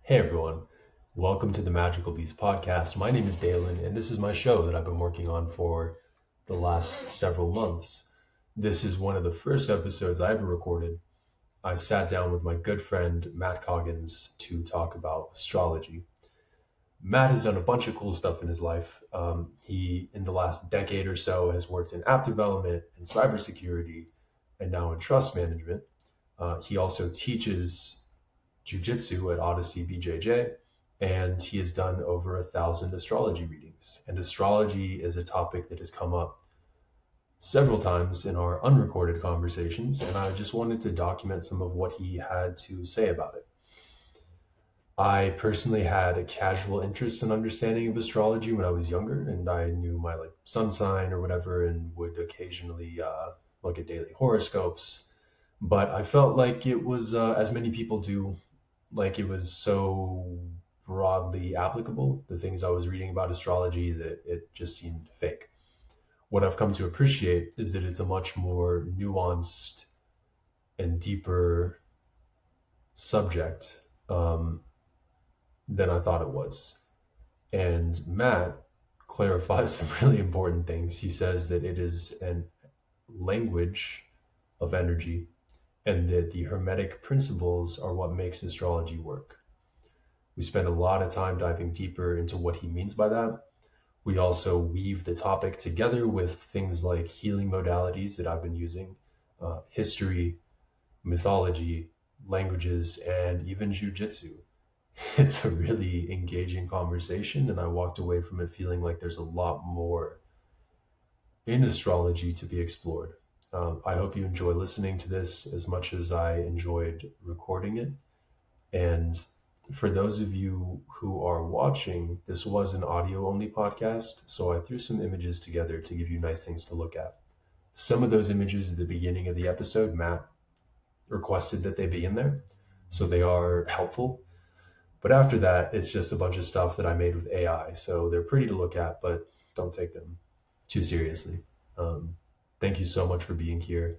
Hey everyone, welcome to the Magical Beast podcast. My name is Dalen, and this is my show that I've been working on for the last several months. This is one of the first episodes I ever recorded. I sat down with my good friend Matt Coggins to talk about astrology. Matt has done a bunch of cool stuff in his life. He, in the last decade or so, has worked in app development and cybersecurity, and now in trust management. He also teaches jujitsu at Odyssey BJJ, and he has done over 1,000 astrology readings. And astrology is a topic that has come up several times in our unrecorded conversations, and I just wanted to document some of what he had to say about it. I personally had a casual interest and understanding of astrology when I was younger, and I knew my sun sign or whatever, and would occasionally look at daily horoscopes. But I felt like it was, as many people do, like it was so broadly applicable, the things I was reading about astrology, that it just seemed fake. What I've come to appreciate is that it's a much more nuanced and deeper subject than I thought it was. And Matt clarifies some really important things. He says that it is a language of energy, and that the Hermetic principles are what makes astrology work. We spend a lot of time diving deeper into what he means by that. We also weave the topic together with things like healing modalities that I've been using, history, mythology, languages, and even jujitsu. It's a really engaging conversation, and I walked away from it feeling like there's a lot more in astrology to be explored. I hope you enjoy listening to this as much as I enjoyed recording it. And for those of you who are watching, this was an audio only podcast, so I threw some images together to give you nice things to look at. Some of those images at the beginning of the episode, Matt requested that they be in there, so they are helpful. But after that, it's just a bunch of stuff that I made with AI, so they're pretty to look at, but don't take them too seriously. Thank you so much for being here.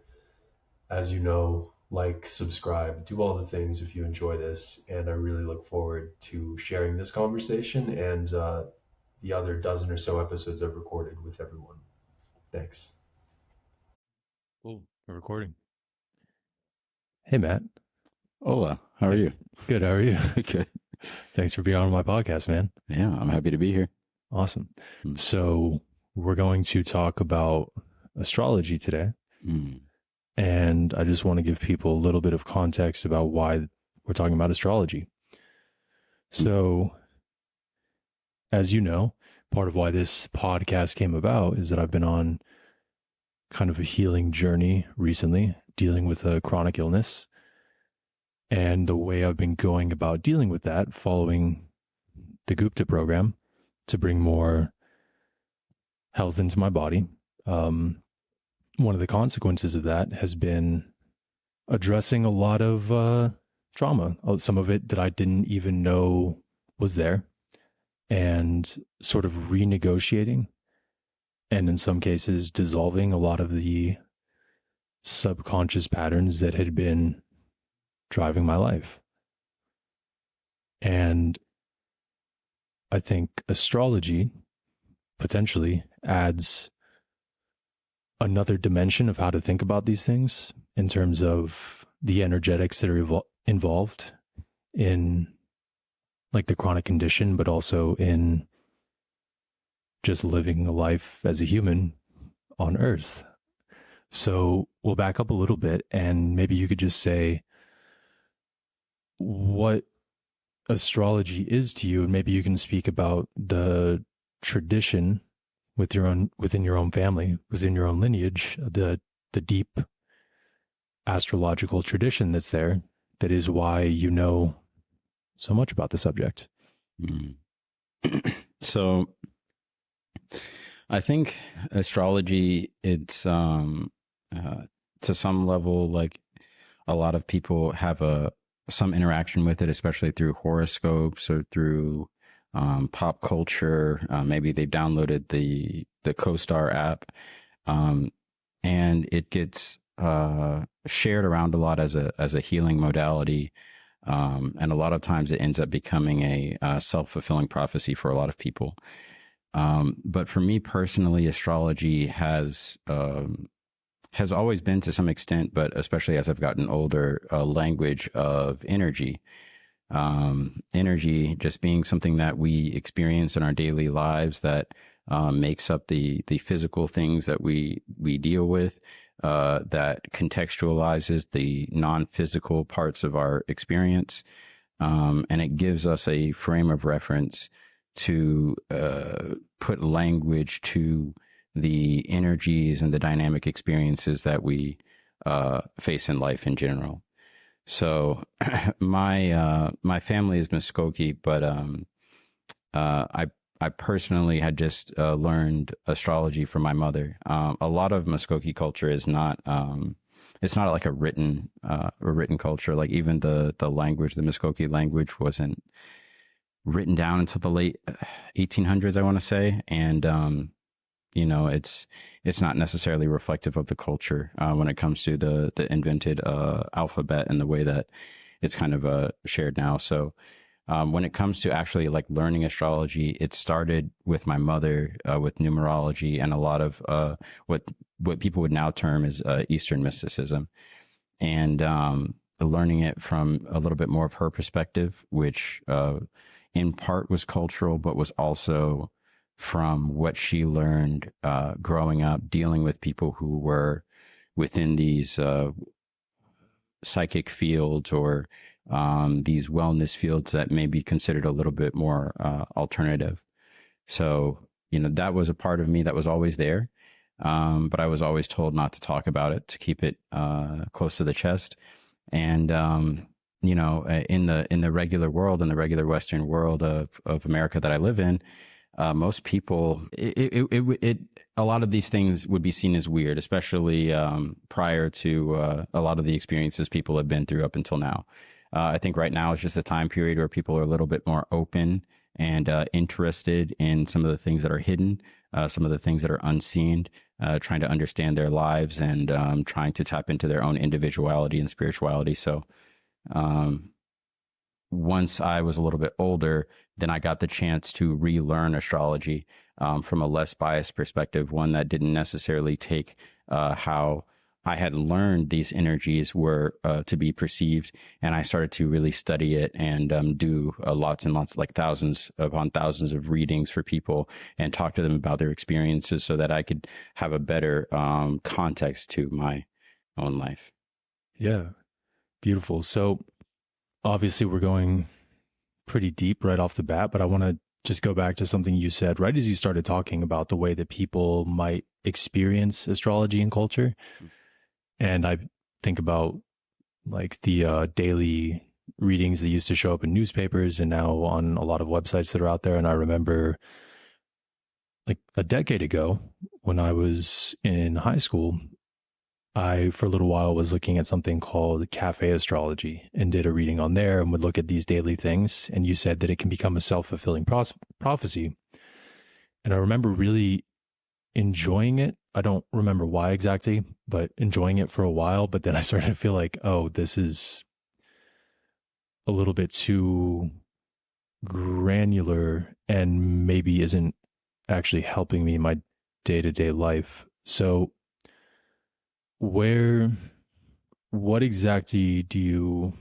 As you know, like, subscribe, do all the things if you enjoy this. And I really look forward to sharing this conversation and the other dozen or so episodes I've recorded with everyone. Thanks. Cool. We're recording. Hey, Matt. Hola. How are you? Good. How are you? Good. Thanks for being on my podcast, man. Yeah, I'm happy to be here. Awesome. So we're going to talk about astrology today. And I just want to give people a little bit of context about why we're talking about astrology. So, as you know, part of why this podcast came about is that I've been on kind of a healing journey recently, dealing with a chronic illness. And the way I've been going about dealing with that, following the Gupta program to bring more health into my body, one of the consequences of that has been addressing a lot of trauma, some of it that I didn't even know was there, and sort of renegotiating, and in some cases dissolving a lot of the subconscious patterns that had been driving my life. And I think astrology potentially adds another dimension of how to think about these things in terms of the energetics that are involved in like the chronic condition, but also in just living a life as a human on Earth. So we'll back up a little bit, and maybe you could just say what astrology is to you, and maybe you can speak about the tradition within your own family, within your own lineage, the deep astrological tradition that's there, that is why you know so much about the subject. So I think astrology, it's to some level, like a lot of people have some interaction with it, especially through horoscopes or through pop culture. Maybe they've downloaded the CoStar app, and it gets shared around a lot as a healing modality. And a lot of times it ends up becoming a self-fulfilling prophecy for a lot of people. But for me personally, astrology has always been, to some extent, but especially as I've gotten older, a language of energy. Energy just being something that we experience in our daily lives that makes up the physical things that we deal with, that contextualizes the non-physical parts of our experience. And it gives us a frame of reference to put language to the energies and the dynamic experiences that we face in life in general. So my family is Muskoke, but I personally had just learned astrology from my mother. A lot of Muskoke culture is not it's not like a written culture. Like even the language, the Muskoke language, wasn't written down until the late 1800s, I want to say, and it's not necessarily reflective of the culture when it comes to the invented alphabet and the way that it's kind of shared now. So when it comes to actually like learning astrology, it started with my mother with numerology and a lot of what people would now term as Eastern mysticism, and learning it from a little bit more of her perspective, which in part was cultural, but was also from what she learned growing up, dealing with people who were within these psychic fields or these wellness fields that may be considered a little bit more alternative. So, that was a part of me that was always there. But I was always told not to talk about it, to keep it close to the chest. And, in the regular world, in the regular Western world of America that I live in, most people, a lot of these things would be seen as weird, especially prior to a lot of the experiences people have been through up until now. I think right now is just a time period where people are a little bit more open and interested in some of the things that are hidden, some of the things that are unseen, trying to understand their lives and trying to tap into their own individuality and spirituality. So once I was a little bit older, then I got the chance to relearn astrology from a less biased perspective, one that didn't necessarily take how I had learned these energies were to be perceived. And I started to really study it and do lots and lots, like thousands upon thousands of readings for people and talk to them about their experiences so that I could have a better context to my own life. Yeah. Beautiful. So obviously we're going pretty deep right off the bat, but I want to just go back to something you said right as you started talking about the way that people might experience astrology and culture. And I think about like the daily readings that used to show up in newspapers and now on a lot of websites that are out there. And I remember like a decade ago when I was in high school, I, for a little while, was looking at something called cafe astrology and did a reading on there and would look at these daily things. And you said that it can become a self-fulfilling prophecy. And I remember really enjoying it. I don't remember why exactly, but enjoying it for a while. But then I started to feel like, oh, this is a little bit too granular and maybe isn't actually helping me in my day-to-day life. So what exactly do you,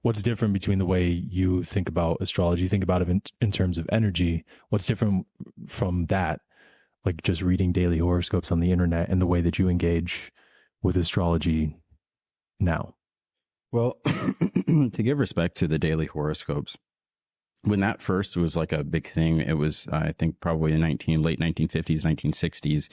what's different between the way you think about astrology, you think about it in terms of energy? What's different from that, like just reading daily horoscopes on the internet, and the way that you engage with astrology now? Well, to give respect to the daily horoscopes, when that first was like a big thing, it was, I think, probably in late 1950s, 1960s,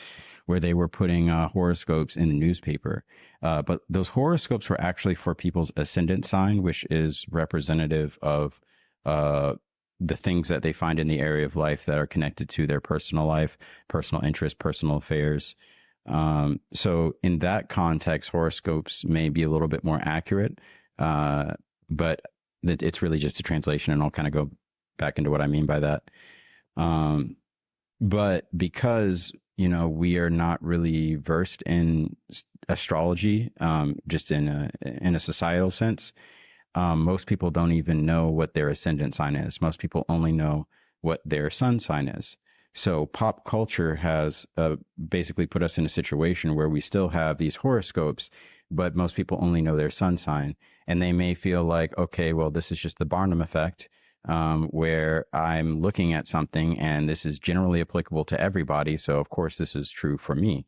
where they were putting horoscopes in the newspaper. But those horoscopes were actually for people's ascendant sign, which is representative of the things that they find in the area of life that are connected to their personal life, personal interests, personal affairs. So in that context, horoscopes may be a little bit more accurate, but it's really just a translation, and I'll kind of go back into what I mean by that. But because we are not really versed in astrology, just in a societal sense. Most people don't even know what their ascendant sign is. Most people only know what their sun sign is. So pop culture has basically put us in a situation where we still have these horoscopes, but most people only know their sun sign. And they may feel like, okay, well, this is just the Barnum effect, where I'm looking at something and this is generally applicable to everybody. So of course, this is true for me.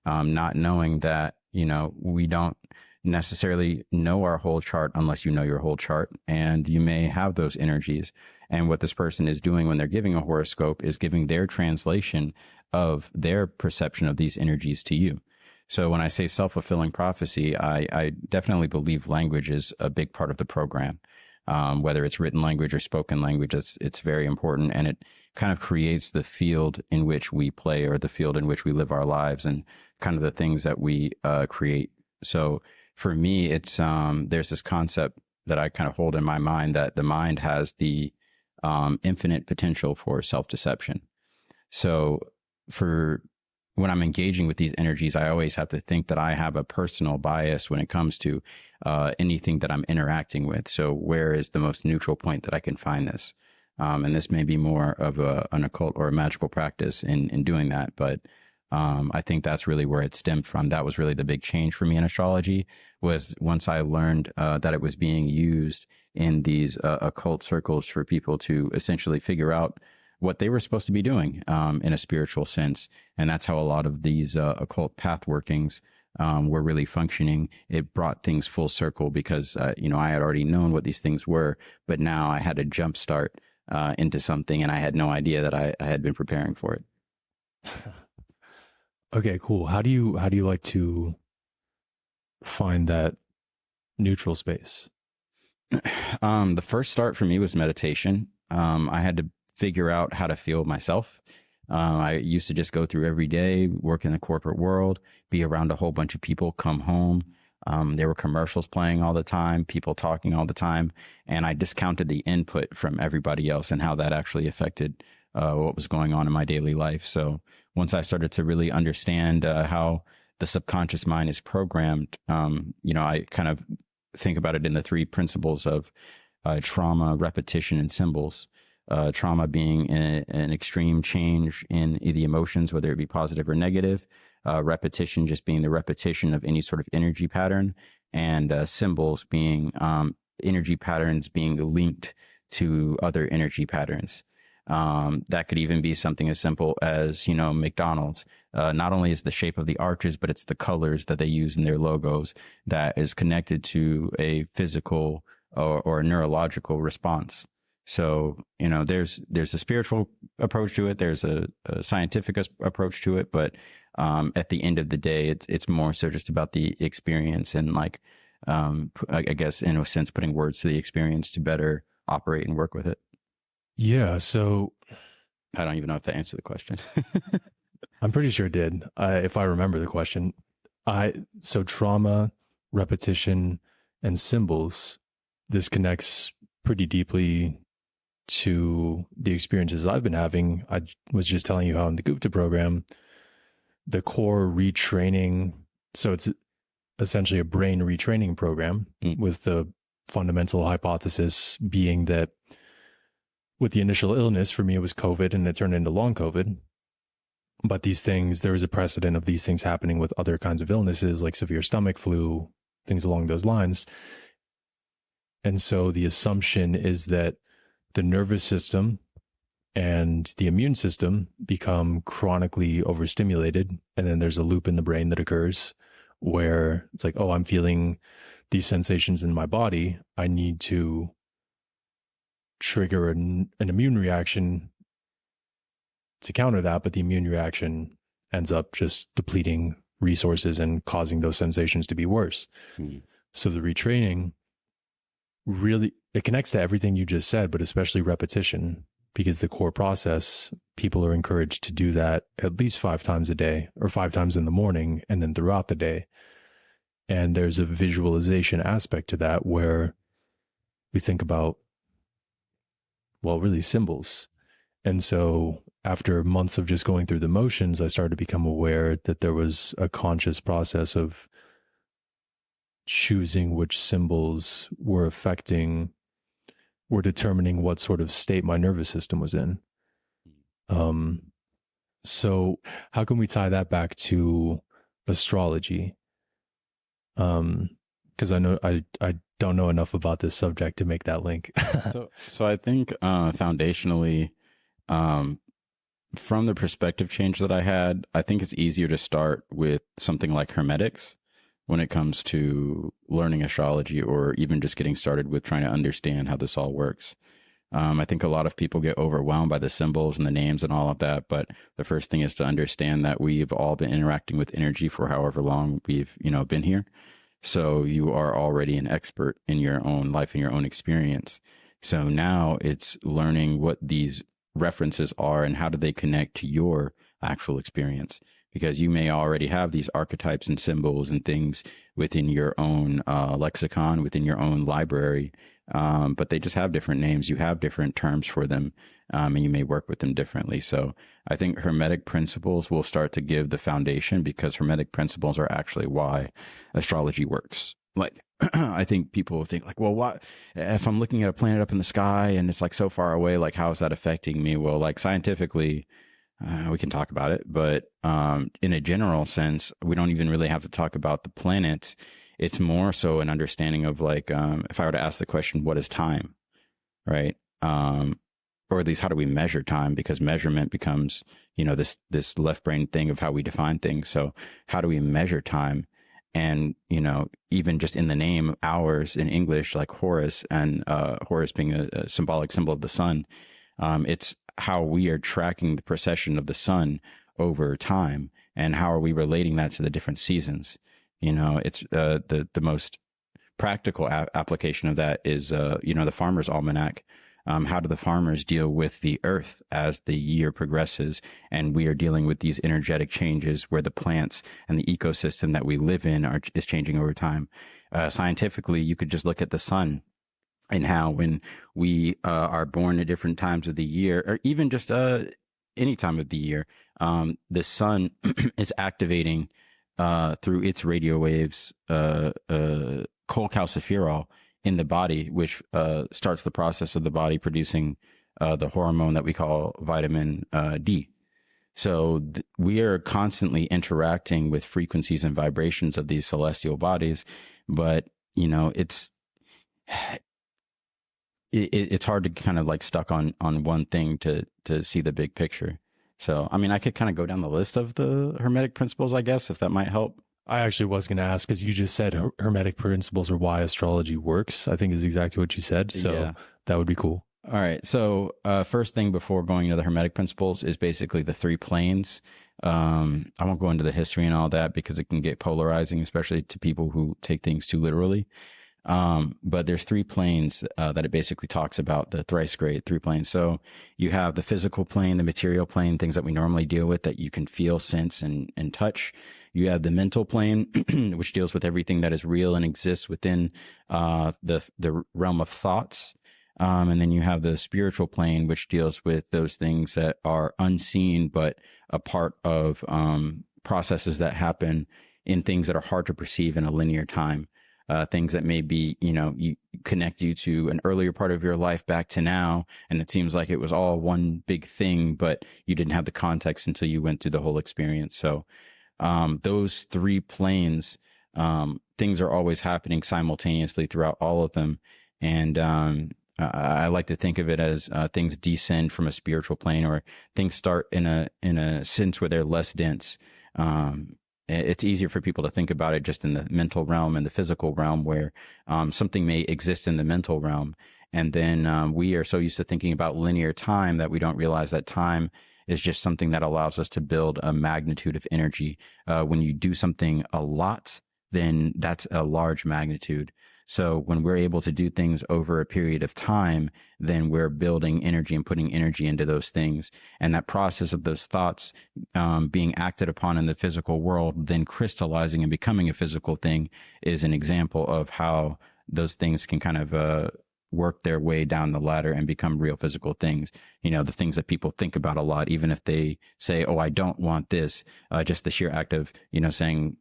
Not knowing that, we don't necessarily know our whole chart unless you know your whole chart, and you may have those energies. And what this person is doing when they're giving a horoscope is giving their translation of their perception of these energies to you. So when I say self-fulfilling prophecy, I definitely believe language is a big part of the program. Whether it's written language or spoken language, it's very important, and it kind of creates the field in which we play, or the field in which we live our lives, and kind of the things that we create. So for me, it's there's this concept that I kind of hold in my mind, that the mind has the infinite potential for self-deception. So for when I'm engaging with these energies, I always have to think that I have a personal bias when it comes to anything that I'm interacting with. So where is the most neutral point that I can find this? And this may be more of an occult or a magical practice in doing that. But I think that's really where it stemmed from. That was really the big change for me in astrology, was once I learned that it was being used in these occult circles for people to essentially figure out what they were supposed to be doing in a spiritual sense. And that's how a lot of these occult path workings were really functioning. It brought things full circle because, I had already known what these things were, but now I had to jumpstart into something, and I had no idea that I had been preparing for it. Okay, cool. How do you like to find that neutral space? The first start for me was meditation. I had to figure out how to feel myself. I used to just go through every day, work in the corporate world, be around a whole bunch of people, come home. There were commercials playing all the time, people talking all the time, and I discounted the input from everybody else and how that actually affected what was going on in my daily life. So once I started to really understand how the subconscious mind is programmed, I kind of think about it in the three principles of trauma, repetition, and symbols. Trauma being an extreme change in the emotions, whether it be positive or negative. Repetition just being the repetition of any sort of energy pattern, and symbols being energy patterns being linked to other energy patterns. That could even be something as simple as, McDonald's. Not only is the shape of the arches, but it's the colors that they use in their logos that is connected to a physical or a neurological response. So, there's a spiritual approach to it. There's a scientific approach to it. But at the end of the day, it's more so just about the experience, and I guess in a sense, putting words to the experience to better operate and work with it. Yeah. So I don't even know if that answered the question. I'm pretty sure it did. If I remember the question, so trauma, repetition, and symbols, this connects pretty deeply to the experiences I've been having. I was just telling you how in the Gupta program, the core retraining, so it's essentially a brain retraining program with the fundamental hypothesis being that with the initial illness, for me, it was COVID and it turned into long COVID. But these things, there is a precedent of these things happening with other kinds of illnesses like severe stomach flu, things along those lines. And so the assumption is that the nervous system and the immune system become chronically overstimulated. And then there's a loop in the brain that occurs where it's like, oh, I'm feeling these sensations in my body. I need to trigger an immune reaction to counter that. But the immune reaction ends up just depleting resources and causing those sensations to be worse. So the retraining really, it connects to everything you just said, but especially repetition, because the core process, people are encouraged to do that at least 5 times a day, or 5 times in the morning and then throughout the day. And there's a visualization aspect to that where we think about, well, really symbols. And so after months of just going through the motions, I started to become aware that there was a conscious process of choosing which symbols were determining what sort of state my nervous system was in. So how can we tie that back to astrology? Because I know I don't know enough about this subject to make that link. So I think foundationally, from the perspective change that I had, I think it's easier to start with something like Hermetics when it comes to learning astrology, or even just getting started with trying to understand how this all works. I think a lot of people get overwhelmed by the symbols and the names and all of that. But the first thing is to understand that we've all been interacting with energy for however long we've, been here. So you are already an expert in your own life and your own experience. So now it's learning what these references are and how do they connect to your actual experience, because you may already have these archetypes and symbols and things within your own lexicon, within your own library, but they just have different names. You have different terms for them, and you may work with them differently. So I think Hermetic principles will start to give the foundation, because Hermetic principles are actually why astrology works. Like, I think people think like, well, what if I'm looking at a planet up in the sky and it's like so far away, like how is that affecting me? Well, like scientifically, we can talk about it, but in a general sense, we don't even really have to talk about the planets. It's more so an understanding of like, if I were to ask the question, what is time, right? Or at least how do we measure time? Because measurement becomes, this left brain thing of how we define things. So how do we measure time? And, even just in the name hours in English, like Horus, and Horus being a symbolic symbol of the sun, it's how we are tracking the precession of the sun over time, and how are we relating that to the different seasons. It's the most practical application of that is, the farmer's almanac. How do the farmers deal with the earth as the year progresses? And we are dealing with these energetic changes where the plants and the ecosystem that we live in is changing over time. Scientifically, you could just look at the sun and how when we are born at different times of the year, or even just any time of the year, the sun is activating through its radio waves cholecalciferol in the body, which starts the process of the body producing the hormone that we call vitamin D. So we are constantly interacting with frequencies and vibrations of these celestial bodies, but it's hard to kind of like stuck on one thing to see the big picture. So, I mean, I could kind of go down the list of the Hermetic principles, I guess, if that might help. I actually was going to ask, because you just said Hermetic principles are why astrology works, I think is exactly what you said. So yeah, that would be cool. All right. So first thing before going into the Hermetic principles is basically the three planes. I won't go into the history and all that because it can get polarizing, especially to people who take things too literally. But there's three planes that it basically talks about, the thrice great three planes. So you have the physical plane, the material plane, things that we normally deal with that you can feel, sense, and touch. You have the mental plane, which deals with everything that is real and exists within the realm of thoughts. And then you have the spiritual plane, which deals with those things that are unseen, but a part of processes that happen in things that are hard to perceive in a linear time. Things that may be, you connect you to an earlier part of your life back to now. And it seems like it was all one big thing, but you didn't have the context until you went through the whole experience. So those three planes, things are always happening simultaneously throughout all of them. And I like to think of it as things descend from a spiritual plane, or things start in a sense where they're less dense. It's easier for people to think about it just in the mental realm and the physical realm, where something may exist in the mental realm. And then we are so used to thinking about linear time that we don't realize that time is just something that allows us to build a magnitude of energy. When you do something a lot, then that's a large magnitude. So when we're able to do things over a period of time, then we're building energy and putting energy into those things. And that process of those thoughts being acted upon in the physical world, then crystallizing and becoming a physical thing, is an example of how those things can kind of work their way down the ladder and become real physical things. You know, the things that people think about a lot, even if they say, oh, I don't want this, just the sheer act of, you know, saying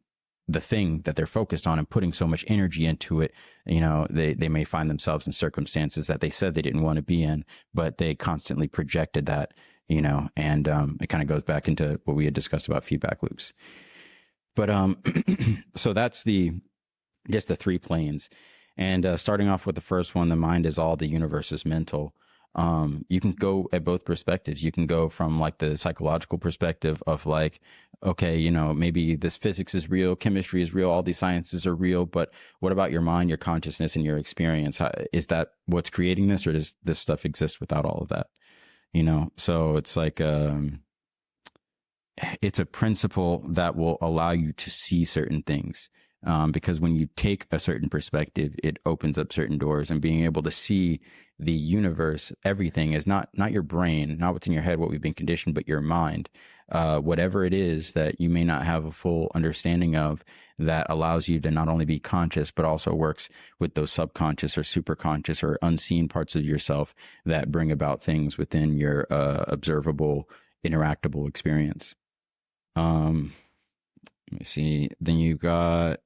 the thing that they're focused on and putting so much energy into it, you know, they may find themselves in circumstances that they said they didn't want to be in, but they constantly projected that, you know, and it kind of goes back into what we had discussed about feedback loops. But so that's just the three planes. And starting off with the first one, the mind is all, the universe is mental. You can go at both perspectives. You can go from like the psychological perspective of like, okay, you know, maybe this physics is real, chemistry is real, all these sciences are real, but what about your mind, your consciousness, and your experience? Is that what's creating this, or does this stuff exist without all of that? You know, so it's like, it's a principle that will allow you to see certain things. Because when you take a certain perspective, it opens up certain doors, and being able to see the universe, everything is not your brain, not what's in your head, what we've been conditioned, but your mind, whatever it is that you may not have a full understanding of, that allows you to not only be conscious, but also works with those subconscious or superconscious or unseen parts of yourself that bring about things within your observable, interactable experience. Let me see. Then you got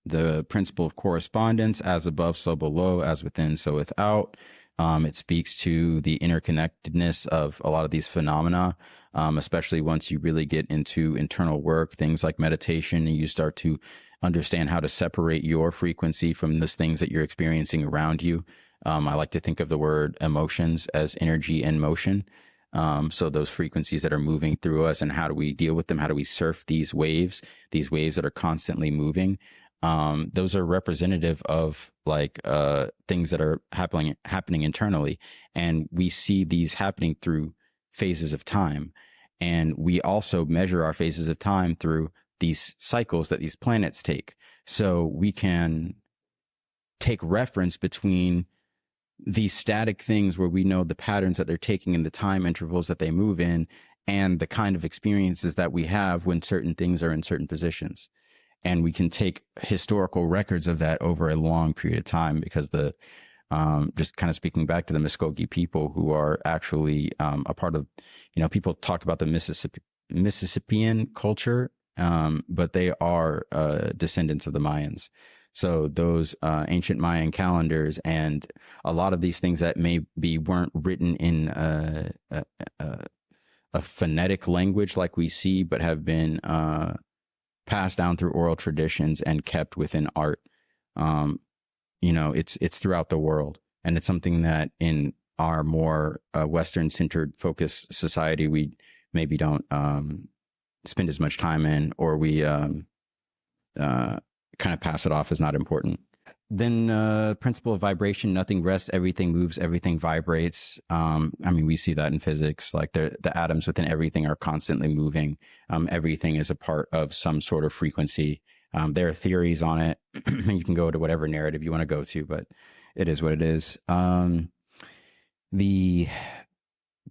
the principle of correspondence: as above, so below, as within, so without. It speaks to the interconnectedness of a lot of these phenomena, especially once you really get into internal work, things like meditation, and you start to understand how to separate your frequency from those things that you're experiencing around you. I like to think of the word emotions as energy in motion. So those frequencies that are moving through us, and how do we deal with them? How do we surf these waves that are constantly moving? Those are representative of like, things that are happening internally. And we see these happening through phases of time. And we also measure our phases of time through these cycles that these planets take. So we can take reference between these static things where we know the patterns that they're taking and the time intervals that they move in, and the kind of experiences that we have when certain things are in certain positions. And we can take historical records of that over a long period of time, because just kind of speaking back to the Muskogee people, who are actually a part of, you know, people talk about the Mississippian culture, but they are descendants of the Mayans. So those ancient Mayan calendars and a lot of these things that maybe weren't written in a phonetic language like we see, but have been passed down through oral traditions and kept within art. You know, it's throughout the world, and it's something that in our more Western-centered focused society, we maybe don't spend as much time in, or we kind of pass it off as not important. Then principle of vibration: nothing rests, everything moves, everything vibrates. I mean, we see that in physics, like the atoms within everything are constantly moving. Everything is a part of some sort of frequency. There are theories on it. You can go to whatever narrative you want to go to, but it is what it is. The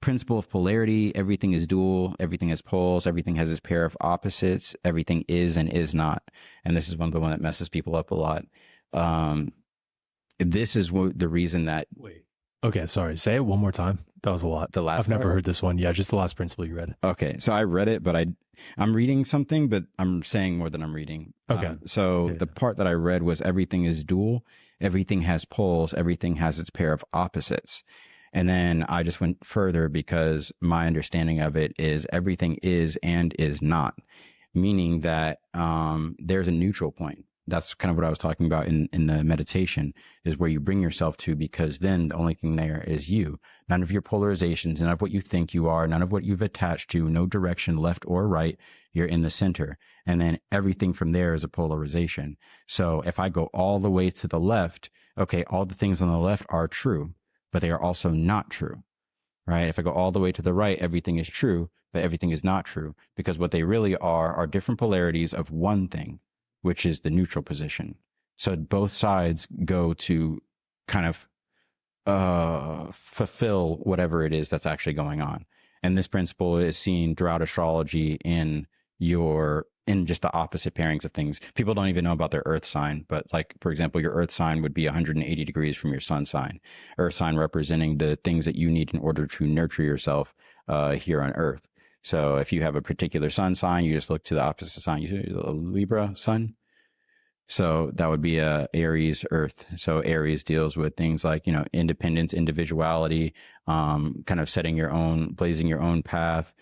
principle of polarity: everything is dual, everything has poles, everything has its pair of opposites, everything is and is not. And this is one that messes people up a lot. This is the reason that. Wait. Okay, sorry. Say it one more time. That was a lot. The last I've never heard this one. Yeah, just the last principle you read. Okay, so I read it, but I'm reading something, but I'm saying more than I'm reading. Okay. The part that I read was: everything is dual, everything has poles, everything has its pair of opposites. And then I just went further, because my understanding of it is everything is and is not, meaning that there's a neutral point. That's kind of what I was talking about in the meditation, is where you bring yourself to, because then the only thing there is you. None of your polarizations, none of what you think you are, none of what you've attached to, no direction left or right. You're in the center. And then everything from there is a polarization. So if I go all the way to the left, okay, all the things on the left are true, but they are also not true, right? If I go all the way to the right, everything is true, but everything is not true, because what they really are different polarities of one thing, which is the neutral position. So both sides go to kind of fulfill whatever it is that's actually going on. And this principle is seen throughout astrology in your in just the opposite pairings of things. People don't even know about their earth sign, but like, for example, your earth sign would be 180 degrees from your sun sign. Earth sign representing the things that you need in order to nurture yourself here on earth. So if you have a particular sun sign, you just look to the opposite sign. You say a Libra sun. So that would be a Aries earth. So Aries deals with things like, you know, independence, individuality, kind of blazing your own path,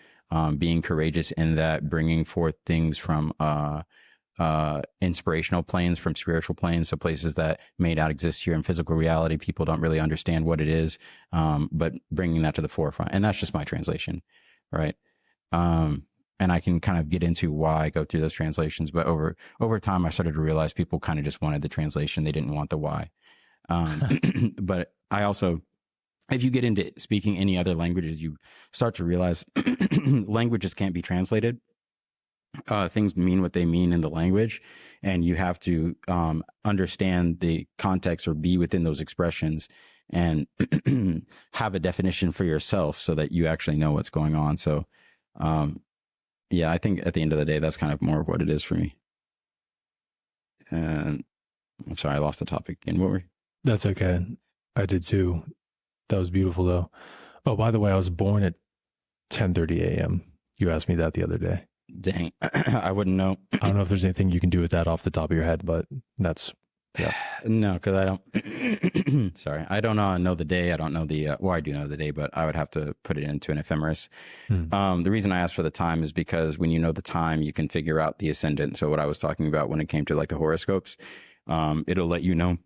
being courageous in that, bringing forth things from, inspirational planes, from spiritual planes. So places that may not exist here in physical reality. People don't really understand what it is. But bringing that to the forefront. And that's just my translation. Right. And I can kind of get into why I go through those translations, but over time, I started to realize people kind of just wanted the translation. They didn't want the why. But I also, if you get into speaking any other languages, you start to realize languages can't be translated. Things mean what they mean in the language, and you have to understand the context or be within those expressions and have a definition for yourself so that you actually know what's going on. So, yeah, I think at the end of the day, that's kind of more of what it is for me. And I'm sorry, I lost the topic again. What were? That's okay. I did too. That was beautiful though. Oh, by the way, I was born at 10:30 a.m. You asked me that the other day. Dang, I wouldn't know. I don't know if there's anything you can do with that off the top of your head, but that's, yeah. No, because I don't, sorry, I don't know the day. I don't know well, I do know the day, but I would have to put it into an ephemeris. The reason I asked for the time is because when you know the time, you can figure out the ascendant. So what I was talking about when it came to like the horoscopes, it'll let you know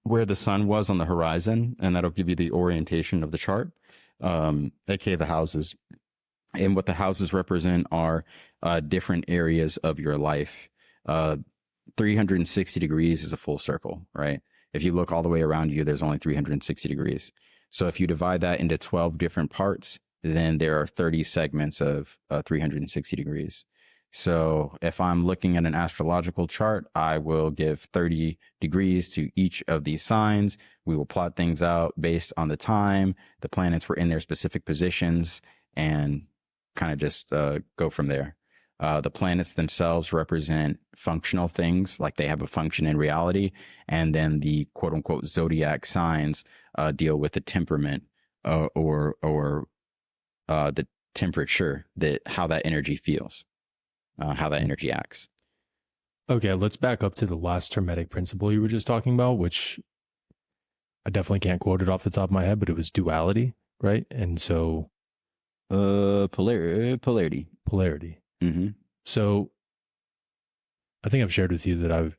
where the sun was on the horizon, and that'll give you the orientation of the chart, aka the houses. And what the houses represent are different areas of your life. 360 degrees is a full circle, right? If you look all the way around you, there's only 360 degrees. So if you divide that into 12 different parts, then there are 30 segments of 360 degrees. So if I'm looking at an astrological chart, I will give 30 degrees to each of these signs. We will plot things out based on the time, the planets were in their specific positions, and kind of just go from there. The planets themselves represent functional things, like they have a function in reality. And then the quote unquote zodiac signs deal with the temperament or the temperature, how that energy feels, how that energy acts. Okay, let's back up to the last Hermetic principle you were just talking about, which I definitely can't quote it off the top of my head, but it was duality, right? And so... Polarity. Mm-hmm. So I think I've shared with you that I've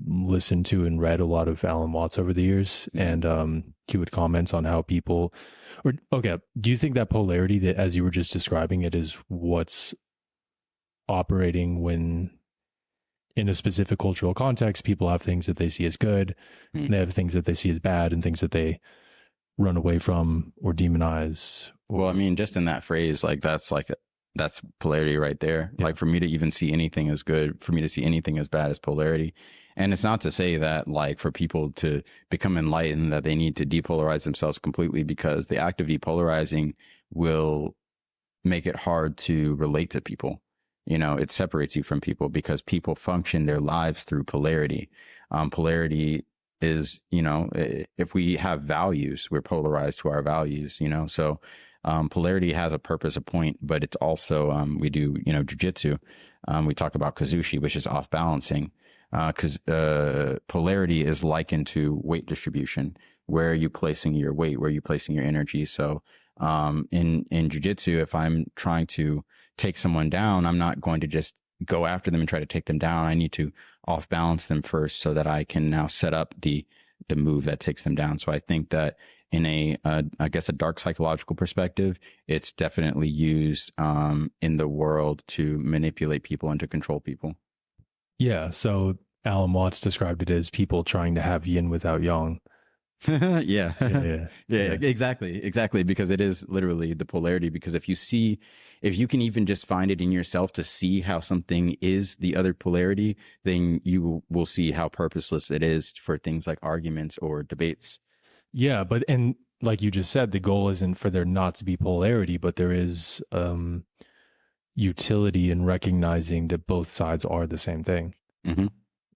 listened to and read a lot of Alan Watts over the years, and he would comment on how people, do you think that polarity, that as you were just describing it, is what's operating when in a specific cultural context, people have things that they see as good, and they have things that they see as bad, and things that they run away from or demonize? Well, I mean, just in that phrase, that's polarity right there. Yeah. Like for me to even see anything as good, for me to see anything as bad as polarity. And it's not to say that like for people to become enlightened that they need to depolarize themselves completely, because the act of depolarizing will make it hard to relate to people. You know, it separates you from people because people function their lives through polarity. Polarity is, you know, if we have values, we're polarized to our values, you know, so polarity has a purpose, a point, but it's also, we do, you know, jujitsu. We talk about kazushi, which is off balancing, because polarity is likened to weight distribution. Where are you placing your weight? Where are you placing your energy? So in jujitsu, if I'm trying to take someone down, I'm not going to just go after them and try to take them down. I need to off balance them first so that I can now set up the move that takes them down. So I think that in I guess a dark psychological perspective, it's definitely used in the world to manipulate people and to control people. Yeah. So Alan Watts described it as people trying to have yin without yang. Yeah, exactly. Because it is literally the polarity. Because if you can even just find it in yourself to see how something is the other polarity, then you will see how purposeless it is for things like arguments or debates. Yeah, and like you just said, the goal isn't for there not to be polarity, but there is, utility in recognizing that both sides are the same thing. Mm-hmm.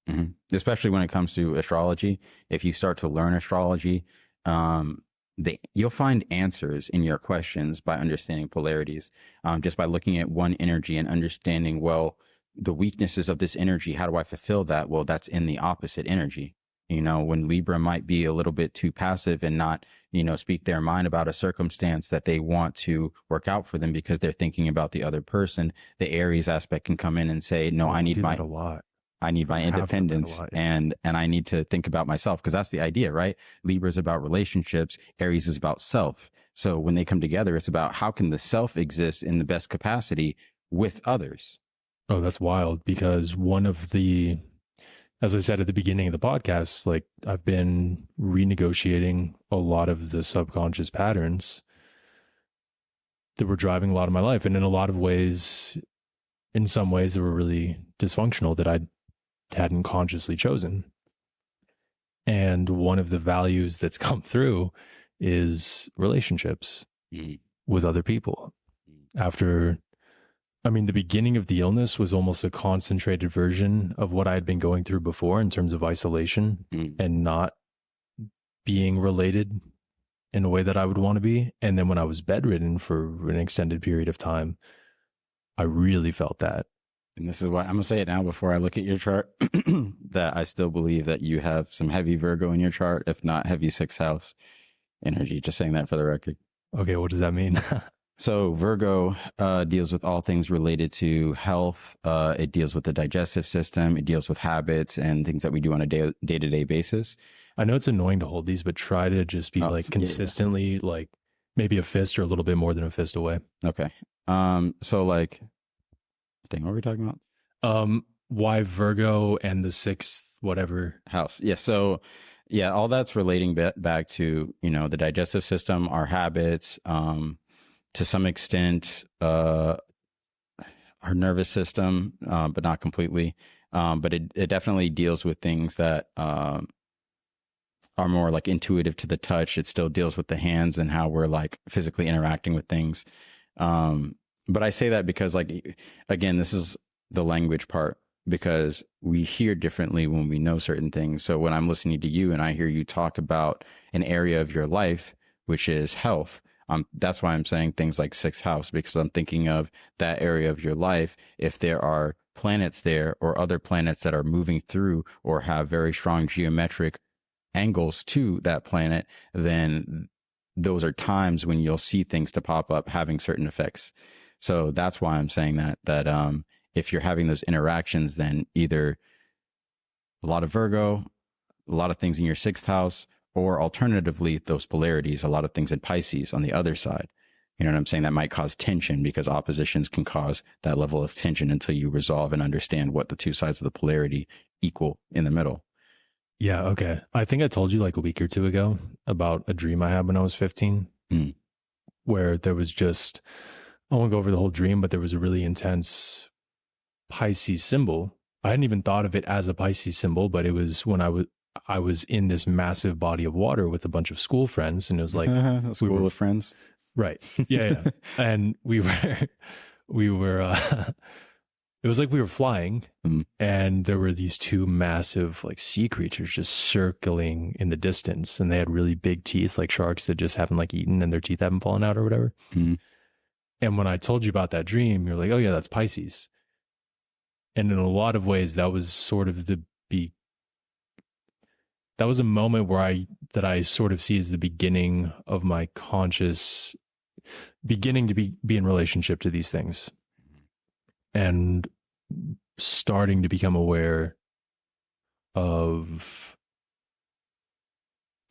Mm-hmm. Especially when it comes to astrology. If you start to learn astrology, you'll find answers in your questions by understanding polarities, just by looking at one energy and understanding, well, the weaknesses of this energy, how do I fulfill that? Well, that's in the opposite energy. When Libra might be a little bit too passive and not, speak their mind about a circumstance that they want to work out for them because they're thinking about the other person, the Aries aspect can come in and say, no, I need my independence and I need to think about myself, because that's the idea, right? Libra is about relationships. Aries is about self. So when they come together, it's about how can the self exist in the best capacity with others. Oh, that's wild, because one of the, as I said at the beginning of the podcast, like I've been renegotiating a lot of the subconscious patterns that were driving a lot of my life. And in a lot of ways, in some ways that were really dysfunctional that I hadn't consciously chosen. And one of the values that's come through is relationships with other people. The beginning of the illness was almost a concentrated version of what I had been going through before in terms of isolation and not being related in a way that I would want to be. And then when I was bedridden for an extended period of time, I really felt that. And this is why I'm going to say it now before I look at your chart, that I still believe that you have some heavy Virgo in your chart, if not heavy 6th house energy. Just saying that for the record. Okay, what does that mean? So Virgo deals with all things related to health. It deals with the digestive system. It deals with habits and things that we do on a day-to-day basis. I know it's annoying to hold these, but try to just be consistently like maybe a fist or a little bit more than a fist away. Okay. So like, what were we talking about? Why Virgo and the 6th, whatever house. Yeah. So yeah, all that's relating back to, the digestive system, our habits, to some extent, our nervous system, but not completely. But it definitely deals with things that, are more like intuitive to the touch. It still deals with the hands and how we're like physically interacting with things. But I say that because, like, again, this is the language part, because we hear differently when we know certain things. So when I'm listening to you and I hear you talk about an area of your life, which is health, that's why I'm saying things like 6th house, because I'm thinking of that area of your life. If there are planets there or other planets that are moving through or have very strong geometric angles to that planet, then those are times when you'll see things to pop up having certain effects. So that's why I'm saying that if you're having those interactions, then either a lot of Virgo, a lot of things in your 6th house, or alternatively, those polarities, a lot of things in Pisces on the other side. You know what I'm saying? That might cause tension, because oppositions can cause that level of tension until you resolve and understand what the two sides of the polarity equal in the middle. Yeah. Okay. I think I told you like a week or two ago about a dream I had when I was 15, where there was just, I won't go over the whole dream, but there was a really intense Pisces symbol. I hadn't even thought of it as a Pisces symbol, but it was when I was in this massive body of water with a bunch of school friends, and it was like a school of friends. Right. Yeah. And we were it was like we were flying, and there were these two massive like sea creatures just circling in the distance, and they had really big teeth, like sharks that just haven't like eaten and their teeth haven't fallen out or whatever. And when I told you about that dream, you're like, oh yeah, that's Pisces. And in a lot of ways, that was sort of that was a moment where I sort of see as the beginning of my conscious beginning to be in relationship to these things, and starting to become aware of,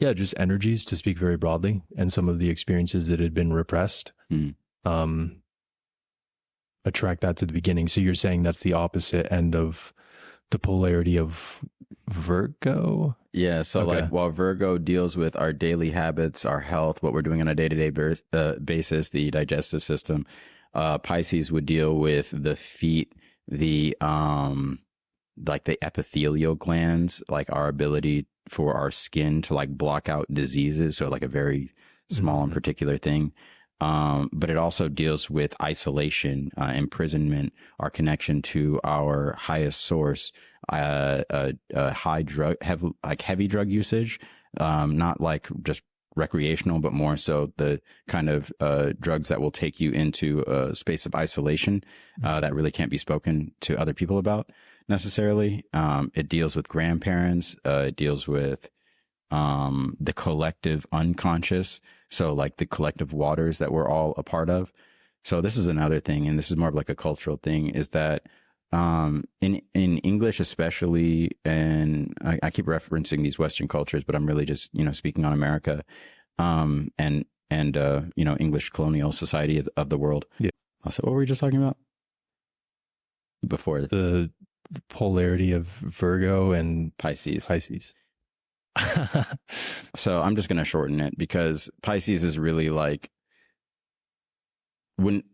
just energies, to speak very broadly, and some of the experiences that had been repressed. Attract that to the beginning. So you're saying that's the opposite end of the polarity of Virgo? Yeah. So like while Virgo deals with our daily habits, our health, what we're doing on a day-to-day basis, the digestive system, Pisces would deal with the feet, the like the epithelial glands, like our ability for our skin to like block out diseases. So like a very small and particular thing. But it also deals with isolation, imprisonment, our connection to our highest source, high drug, heavy drug usage, not like just recreational, but more so the kind of drugs that will take you into a space of isolation that really can't be spoken to other people about necessarily. It deals with grandparents. It deals with the collective unconscious. So like the collective waters that we're all a part of. So this is another thing, and this is more of like a cultural thing, is that in English especially, and I keep referencing these Western cultures, but I'm really just, speaking on America, and English colonial society of the world. Yeah. So what were we just talking about before? The polarity of Virgo and Pisces. So I'm just going to shorten it, because Pisces is really like, when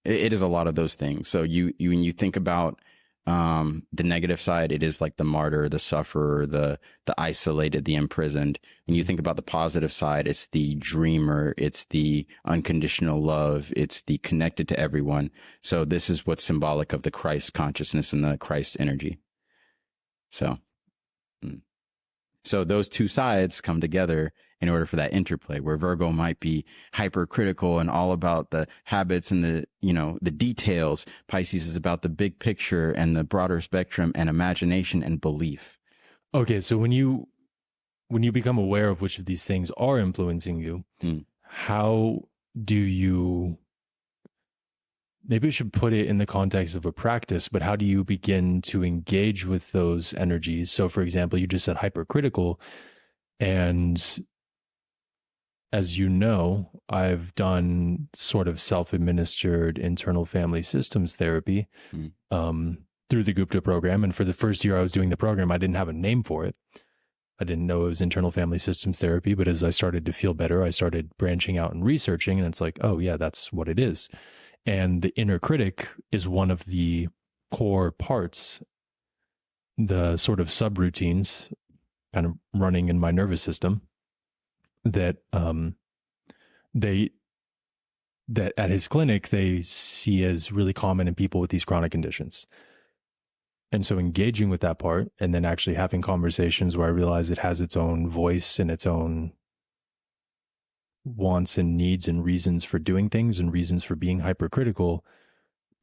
it is a lot of those things. So you when you think about the negative side, it is like the martyr, the sufferer, the isolated, the imprisoned. When you think about the positive side, it's the dreamer, it's the unconditional love, it's the connected to everyone. So this is what's symbolic of the Christ consciousness and the Christ energy. So those two sides come together in order for that interplay, where Virgo might be hypercritical and all about the habits and the details. Pisces is about the big picture and the broader spectrum and imagination and belief. Okay, so when you become aware of which of these things are influencing you, how do you, maybe we should put it in the context of a practice, but how do you begin to engage with those energies? So for example, you just said hypercritical, and as you know, I've done sort of self-administered internal family systems therapy through the Gupta program. And for the first year I was doing the program, I didn't have a name for it. I didn't know it was internal family systems therapy, but as I started to feel better, I started branching out and researching, and it's like, oh yeah, that's what it is. And the inner critic is one of the core parts, the sort of subroutines kind of running in my nervous system that that at his clinic they see as really common in people with these chronic conditions. And so engaging with that part and then actually having conversations where I realize it has its own voice and its own wants and needs and reasons for doing things and reasons for being hypercritical,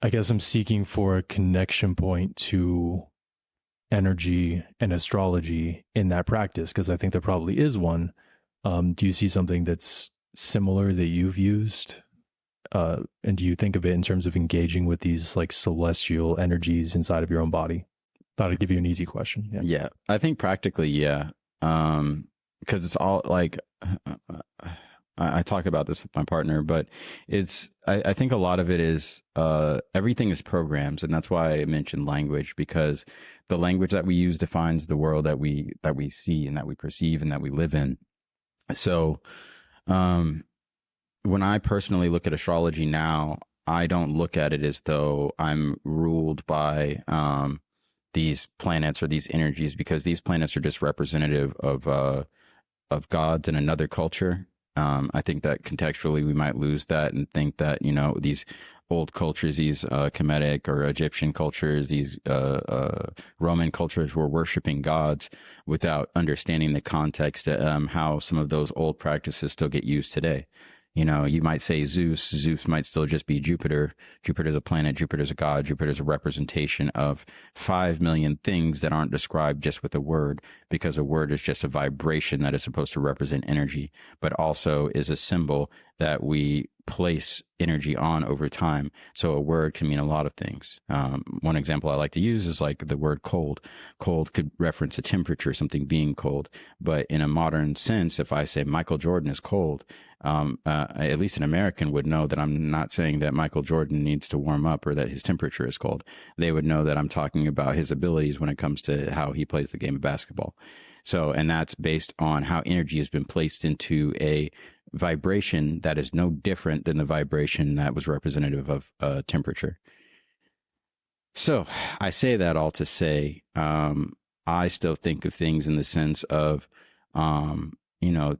I guess I'm seeking for a connection point to energy and astrology in that practice, because I think there probably is one. Do you see something that's similar that you've used? And do you think of it in terms of engaging with these like celestial energies inside of your own body? Thought I'd give you an easy question. Yeah, I think practically, yeah. Because it's all like, I talk about this with my partner, but I think a lot of it is, everything is programs. And that's why I mentioned language, because the language that we use defines the world that we see and that we perceive and that we live in. So, when I personally look at astrology now, I don't look at it as though I'm ruled by, these planets or these energies, because these planets are just representative of gods in another culture. I think that contextually we might lose that and think that, these old cultures, these Hermetic or Egyptian cultures, these Roman cultures were worshiping gods without understanding the context, how some of those old practices still get used today. You might say Zeus might still just be Jupiter. Jupiter's a planet. Jupiter's a god. Jupiter's a representation of 5 million things that aren't described just with a word, because a word is just a vibration that is supposed to represent energy, but also is a symbol that we place energy on over time. So a word can mean a lot of things. One example I like to use is like the word cold. Cold could reference a temperature, something being cold. But in a modern sense, if I say Michael Jordan is cold, at least an American would know that I'm not saying that Michael Jordan needs to warm up or that his temperature is cold. They would know that I'm talking about his abilities when it comes to how he plays the game of basketball. So, and that's based on how energy has been placed into a vibration that is no different than the vibration that was representative of temperature. So I say that all to say, I still think of things in the sense of,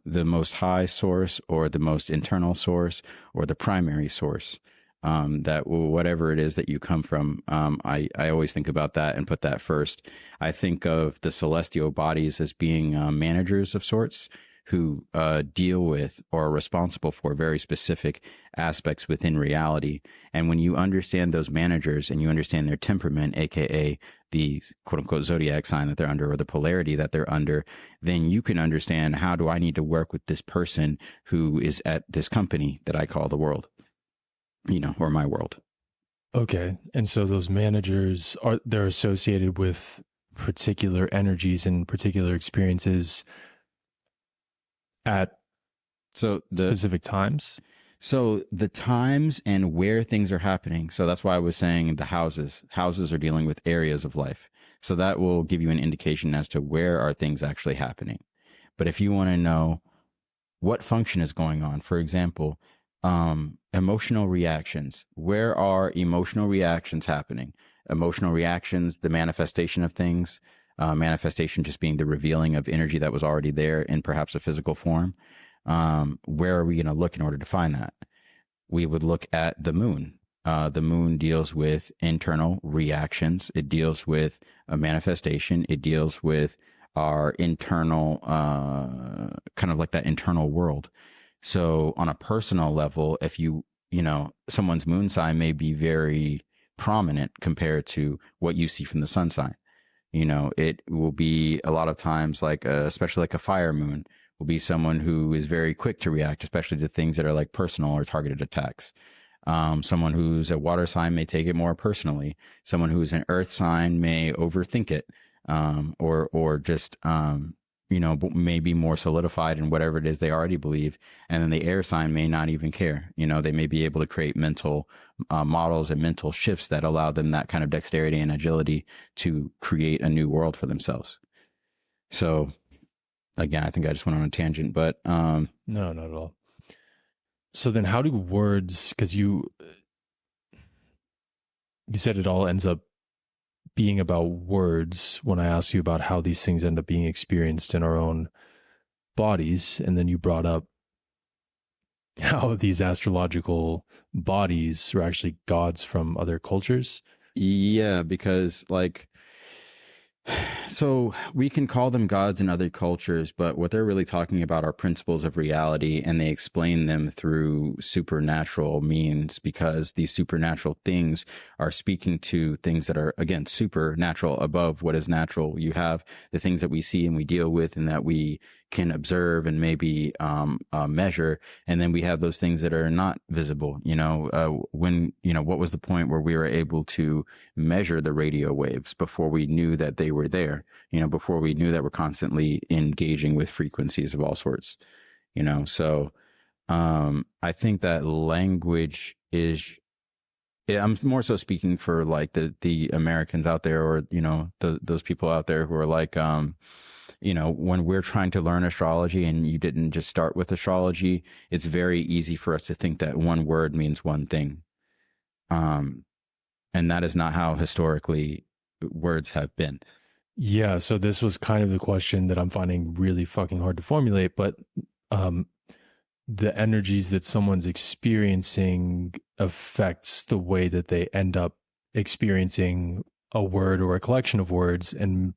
the most high source or the most internal source or the primary source. That whatever it is that you come from, I always think about that and put that first. I think of the celestial bodies as being managers of sorts who deal with or are responsible for very specific aspects within reality. And when you understand those managers and you understand their temperament, aka the quote unquote zodiac sign that they're under or the polarity that they're under, then you can understand, how do I need to work with this person who is at this company that I call the world, or my world. Okay. And so those managers they're associated with particular energies and particular experiences at specific times? So the times and where things are happening. So that's why I was saying the houses. Houses are dealing with areas of life. So that will give you an indication as to where are things actually happening. But if you want to know what function is going on, for example, emotional reactions, where are emotional reactions happening? Emotional reactions, the manifestation of things, manifestation just being the revealing of energy that was already there in perhaps a physical form. Where are we going to look in order to find that? We would look at the moon. The moon deals with internal reactions. It deals with a manifestation. It deals with our internal, kind of like that internal world. So on a personal level, if someone's moon sign may be very prominent compared to what you see from the sun sign. It will be a lot of times especially like a fire moon will be someone who is very quick to react, especially to things that are like personal or targeted attacks. Someone who's a water sign may take it more personally. Someone who's an earth sign may overthink it, or just, may be more solidified in whatever it is they already believe. And then the air sign may not even care. They may be able to create mental models and mental shifts that allow them that kind of dexterity and agility to create a new world for themselves. So again, I think I just went on a tangent, but no, not at all. So then how do words, because you said it all ends up being about words when I asked you about how these things end up being experienced in our own bodies. And then you brought up how these astrological bodies are actually gods from other cultures. Yeah, because so we can call them gods in other cultures, but what they're really talking about are principles of reality, and they explain them through supernatural means, because these supernatural things are speaking to things that are, again, supernatural, above what is natural. You have the things that we see and we deal with and that we can observe and maybe measure, and then we have those things that are not visible. What was the point where we were able to measure the radio waves before we knew that they were there? Before we knew that we're constantly engaging with frequencies of all sorts. So I think that language is. I'm more so speaking for like the Americans out there, or those people out there who are like. When we're trying to learn astrology and you didn't just start with astrology, it's very easy for us to think that one word means one thing. And that is not how historically words have been. Yeah. So this was kind of the question that I'm finding really fucking hard to formulate, but the energies that someone's experiencing affects the way that they end up experiencing a word or a collection of words, and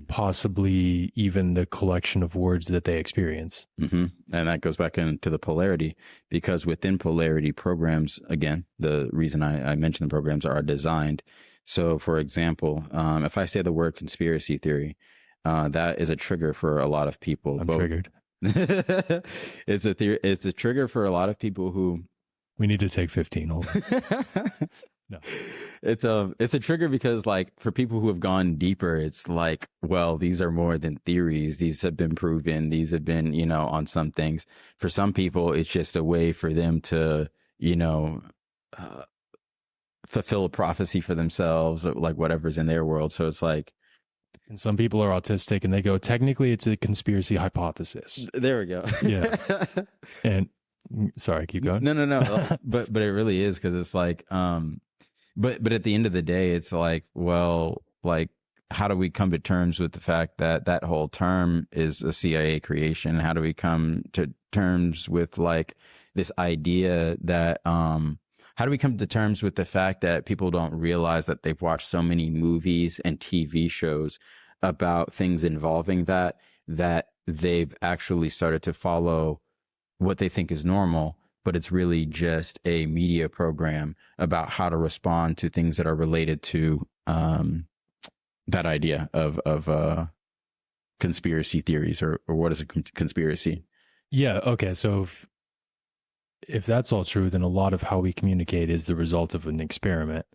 possibly even the collection of words that they experience. Mm-hmm. And that goes back into the polarity, because within polarity programs, again, the reason I mentioned the programs are designed. So for example, if I say the word conspiracy theory, that is a trigger for a lot of people. I'm triggered. It's a trigger for a lot of people who. We need to take 15. Hold on. No. It's a trigger because, for people who have gone deeper, it's like, well, these are more than theories. These have been proven. These have been, on some things. For some people, it's just a way for them to, fulfill a prophecy for themselves, like whatever's in their world. So it's like. And some people are autistic and they go, technically it's a conspiracy hypothesis. There we go. Yeah. And sorry, keep going. No. but it really is, because it's like, but at the end of the day, it's like, well, how do we come to terms with the fact that that whole term is a CIA creation? How do we come to terms with like this idea that, how do we come to terms with the fact that people don't realize that they've watched so many movies and TV shows about things involving that they've actually started to follow what they think is normal, but it's really just a media program about how to respond to things that are related to that idea of conspiracy theories, or what is a conspiracy? Yeah. Okay. So if that's all true, then a lot of how we communicate is the result of an experiment.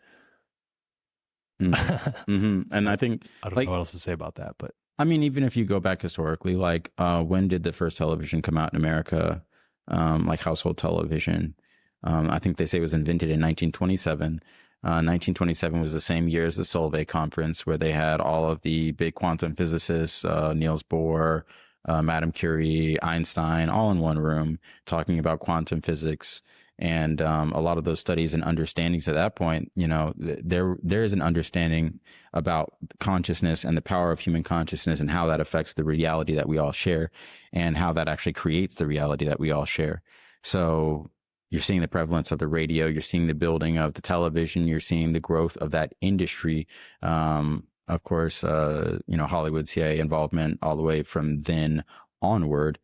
Mm-hmm. And I think I don't know what else to say about that, but I mean, even if you go back historically, like when did the first television come out in America? Like household television. I think they say it was invented in 1927. 1927 was the same year as the Solvay conference, where they had all of the big quantum physicists, Niels Bohr, Madame Curie, Einstein, all in one room talking about quantum physics. And a lot of those studies and understandings at that point, you know, there is an understanding about consciousness and the power of human consciousness and how that affects the reality that we all share and how that actually creates the reality that we all share. So you're seeing the prevalence of the radio, you're seeing the building of the television, you're seeing the growth of that industry. Of course, you know, Hollywood, CIA involvement all the way from then onward.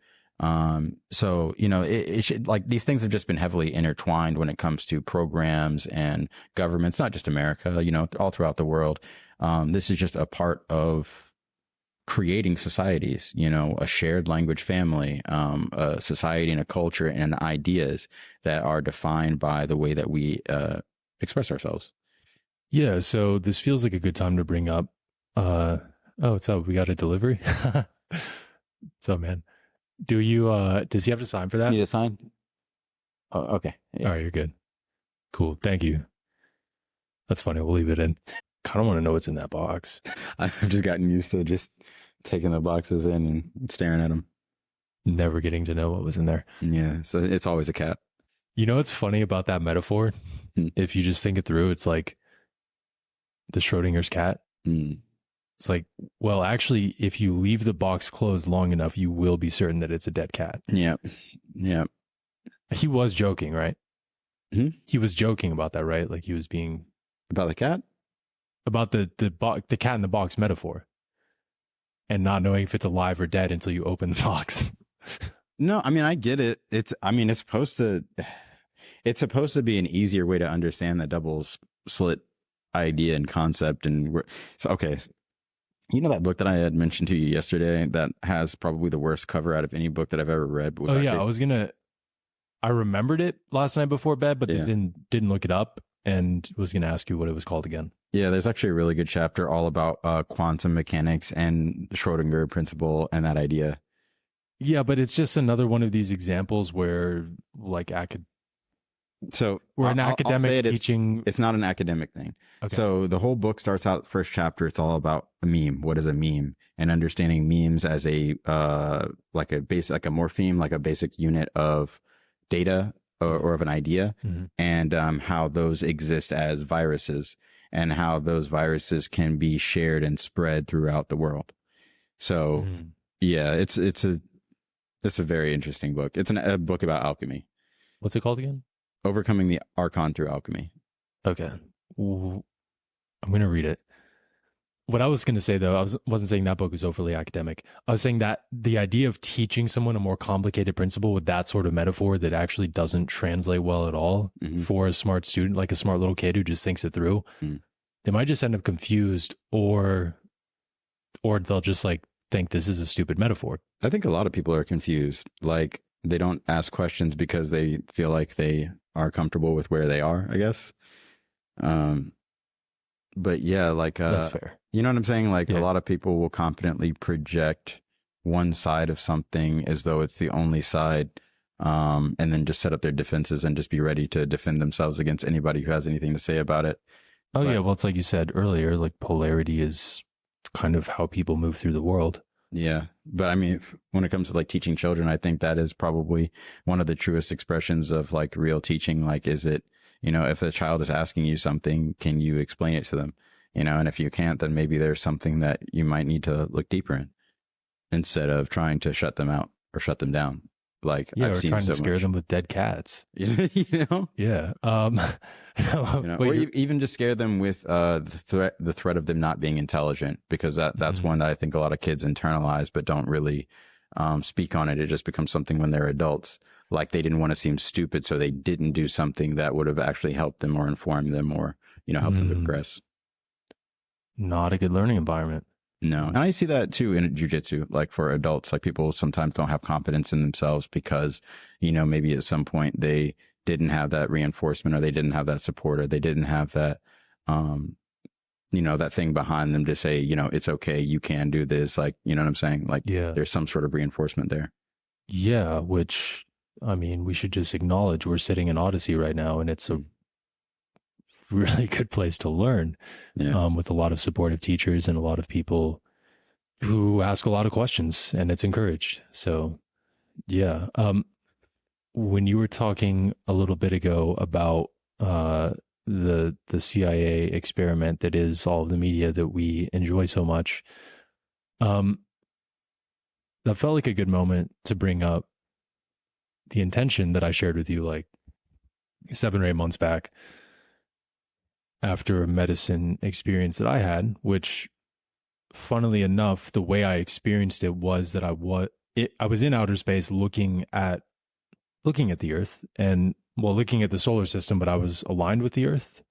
So, you know, it should, like, these things have just been heavily intertwined when it comes to programs and governments, not just America, you know, all throughout the world. This is just a part of creating societies, you know, a shared language family, a society and a culture and ideas that are defined by the way that we express ourselves. Yeah. So this feels like a good time to bring up, oh, what's up? We got a delivery. What's up, man? Do you, does he have to sign for that? Need a sign? Oh, okay. Yeah. All right, you're good. Cool. Thank you. That's funny. We'll leave it in. I don't want to know what's in that box. I've just gotten used to just taking the boxes in and staring at them. Never getting to know what was in there. Yeah. So it's always a cat. You know what's funny about that metaphor? If you just think it through, it's like the Schrodinger's cat. It's like, well, actually, if you leave the box closed long enough, you will be certain that it's a dead cat. Yeah. Yeah. He was joking, right? Mm-hmm. He was joking about that, right? Like he was being... About the cat? About the cat in the box metaphor. And not knowing if it's alive or dead until you open the box. No, I mean, I get it. It's supposed to be an easier way to understand the double slit idea and concept. And so, okay. You know that book that I had mentioned to you yesterday that has probably the worst cover out of any book that I've ever read? I remembered it last night before bed, but didn't look it up and was going to ask you what it was called again. Yeah, there's actually a really good chapter all about quantum mechanics and Schrodinger principle and that idea. Yeah, but it's just another one of these examples where like academic teaching. It's not an academic thing. Okay. So the whole book starts out, first chapter, it's all about a meme. What is a meme? And understanding memes as a like a morpheme, like a basic unit of data or of an idea, and how those exist as viruses and how those viruses can be shared and spread throughout the world. So yeah, it's a very interesting book. It's a book about alchemy. What's it called again? Overcoming the Archon through Alchemy. Okay. I'm going to read it. What I was going to say, though, wasn't saying that book was overly academic. I was saying that the idea of teaching someone a more complicated principle with that sort of metaphor that actually doesn't translate well at all for a smart student, like a smart little kid who just thinks it through, they might just end up confused or they'll just like think this is a stupid metaphor. I think a lot of people are confused. Like they don't ask questions because they feel like they are comfortable with where they are, I guess. But yeah, like, that's fair. You know what I'm saying? Like a lot of people will confidently project one side of something as though it's the only side. And then just set up their defenses and just be ready to defend themselves against anybody who has anything to say about it. Yeah. Well, it's like you said earlier, like polarity is kind of how people move through the world. Yeah. But I mean, when it comes to like teaching children, I think that is probably one of the truest expressions of like real teaching. Like, is it, you know, if a child is asking you something, can you explain it to them? you know, and if you can't, then maybe there's something that you might need to look deeper in instead of trying to shut them out or shut them down. Like, Yeah, I've or seen trying so to scare much. them with dead cats. You know? Yeah. You know, Wait, or even just scare them with the threat of them not being intelligent, because that's one that I think a lot of kids internalize but don't really speak on it. It just becomes something when they're adults, like they didn't want to seem stupid, so they didn't do something that would have actually helped them or informed them or, you know, helped them to progress. Not a good learning environment. No. And I see that too in jujitsu, like for adults, like people sometimes don't have confidence in themselves because, you know, maybe at some point they didn't have that reinforcement, or they didn't have that support, or they didn't have that, you know, that thing behind them to say, you know, it's okay, you can do this. Like, you know what I'm saying? Like, Yeah. there's some sort of reinforcement there. Yeah, which, I mean, we should just acknowledge we're sitting in Odyssey right now, and it's a really good place to learn, with a lot of supportive teachers and a lot of people who ask a lot of questions, and it's encouraged. So, yeah. When you were talking a little bit ago about the CIA experiment that is all of the media that we enjoy so much, that felt like a good moment to bring up the intention that I shared with you like 7 or 8 months back after a medicine experience that I had, which, funnily enough, the way I experienced it was that I was in outer space looking at the Earth, and looking at the solar system, but I was aligned with the Earth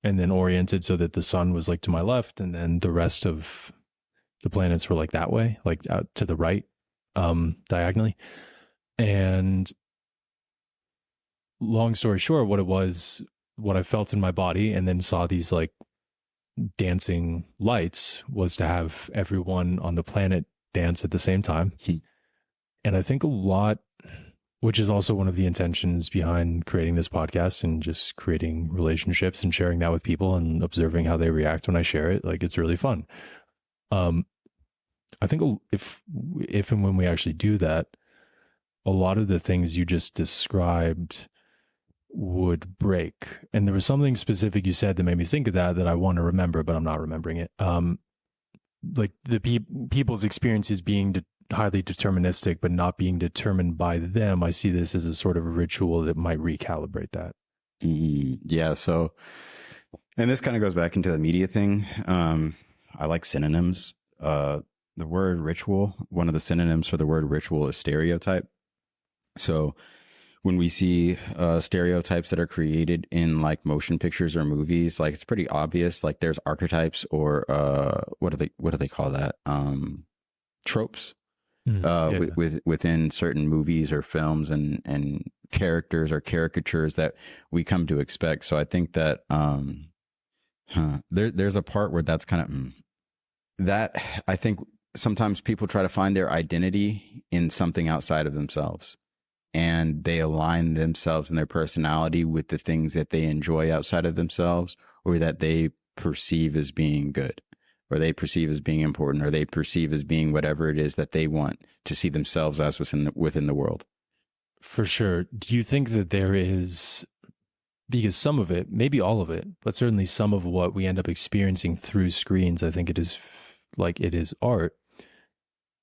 and then oriented so that the sun was like to my left, and then the rest of the planets were like that way, like out to the right, diagonally. And long story short, what I felt in my body and then saw these like dancing lights was to have everyone on the planet dance at the same time. And I think a lot, which is also one of the intentions behind creating this podcast and just creating relationships and sharing that with people and observing how they react when I share it. Like, it's really fun. I think if and when we actually do that, a lot of the things you just described would break. And there was something specific you said that made me think of that I want to remember, but I'm not remembering it. Like the people's experiences being highly deterministic, but not being determined by them. I see this as a sort of a ritual that might recalibrate that. Yeah. So, and this kind of goes back into the media thing. I like synonyms. The word ritual, one of the synonyms for the word ritual is stereotype. So when we see stereotypes that are created in like motion pictures or movies, like it's pretty obvious. Like there's archetypes, or what do they call that? Tropes. Within certain movies or films and characters or caricatures that we come to expect. So I think that there's a part where that's kind of that I think sometimes people try to find their identity in something outside of themselves, and they align themselves and their personality with the things that they enjoy outside of themselves, or that they perceive as being good, or they perceive as being important, or they perceive as being whatever it is that they want to see themselves as within the world. For sure. Do you think that there is, because some of it, maybe all of it, but certainly some of what we end up experiencing through screens, I think it is art.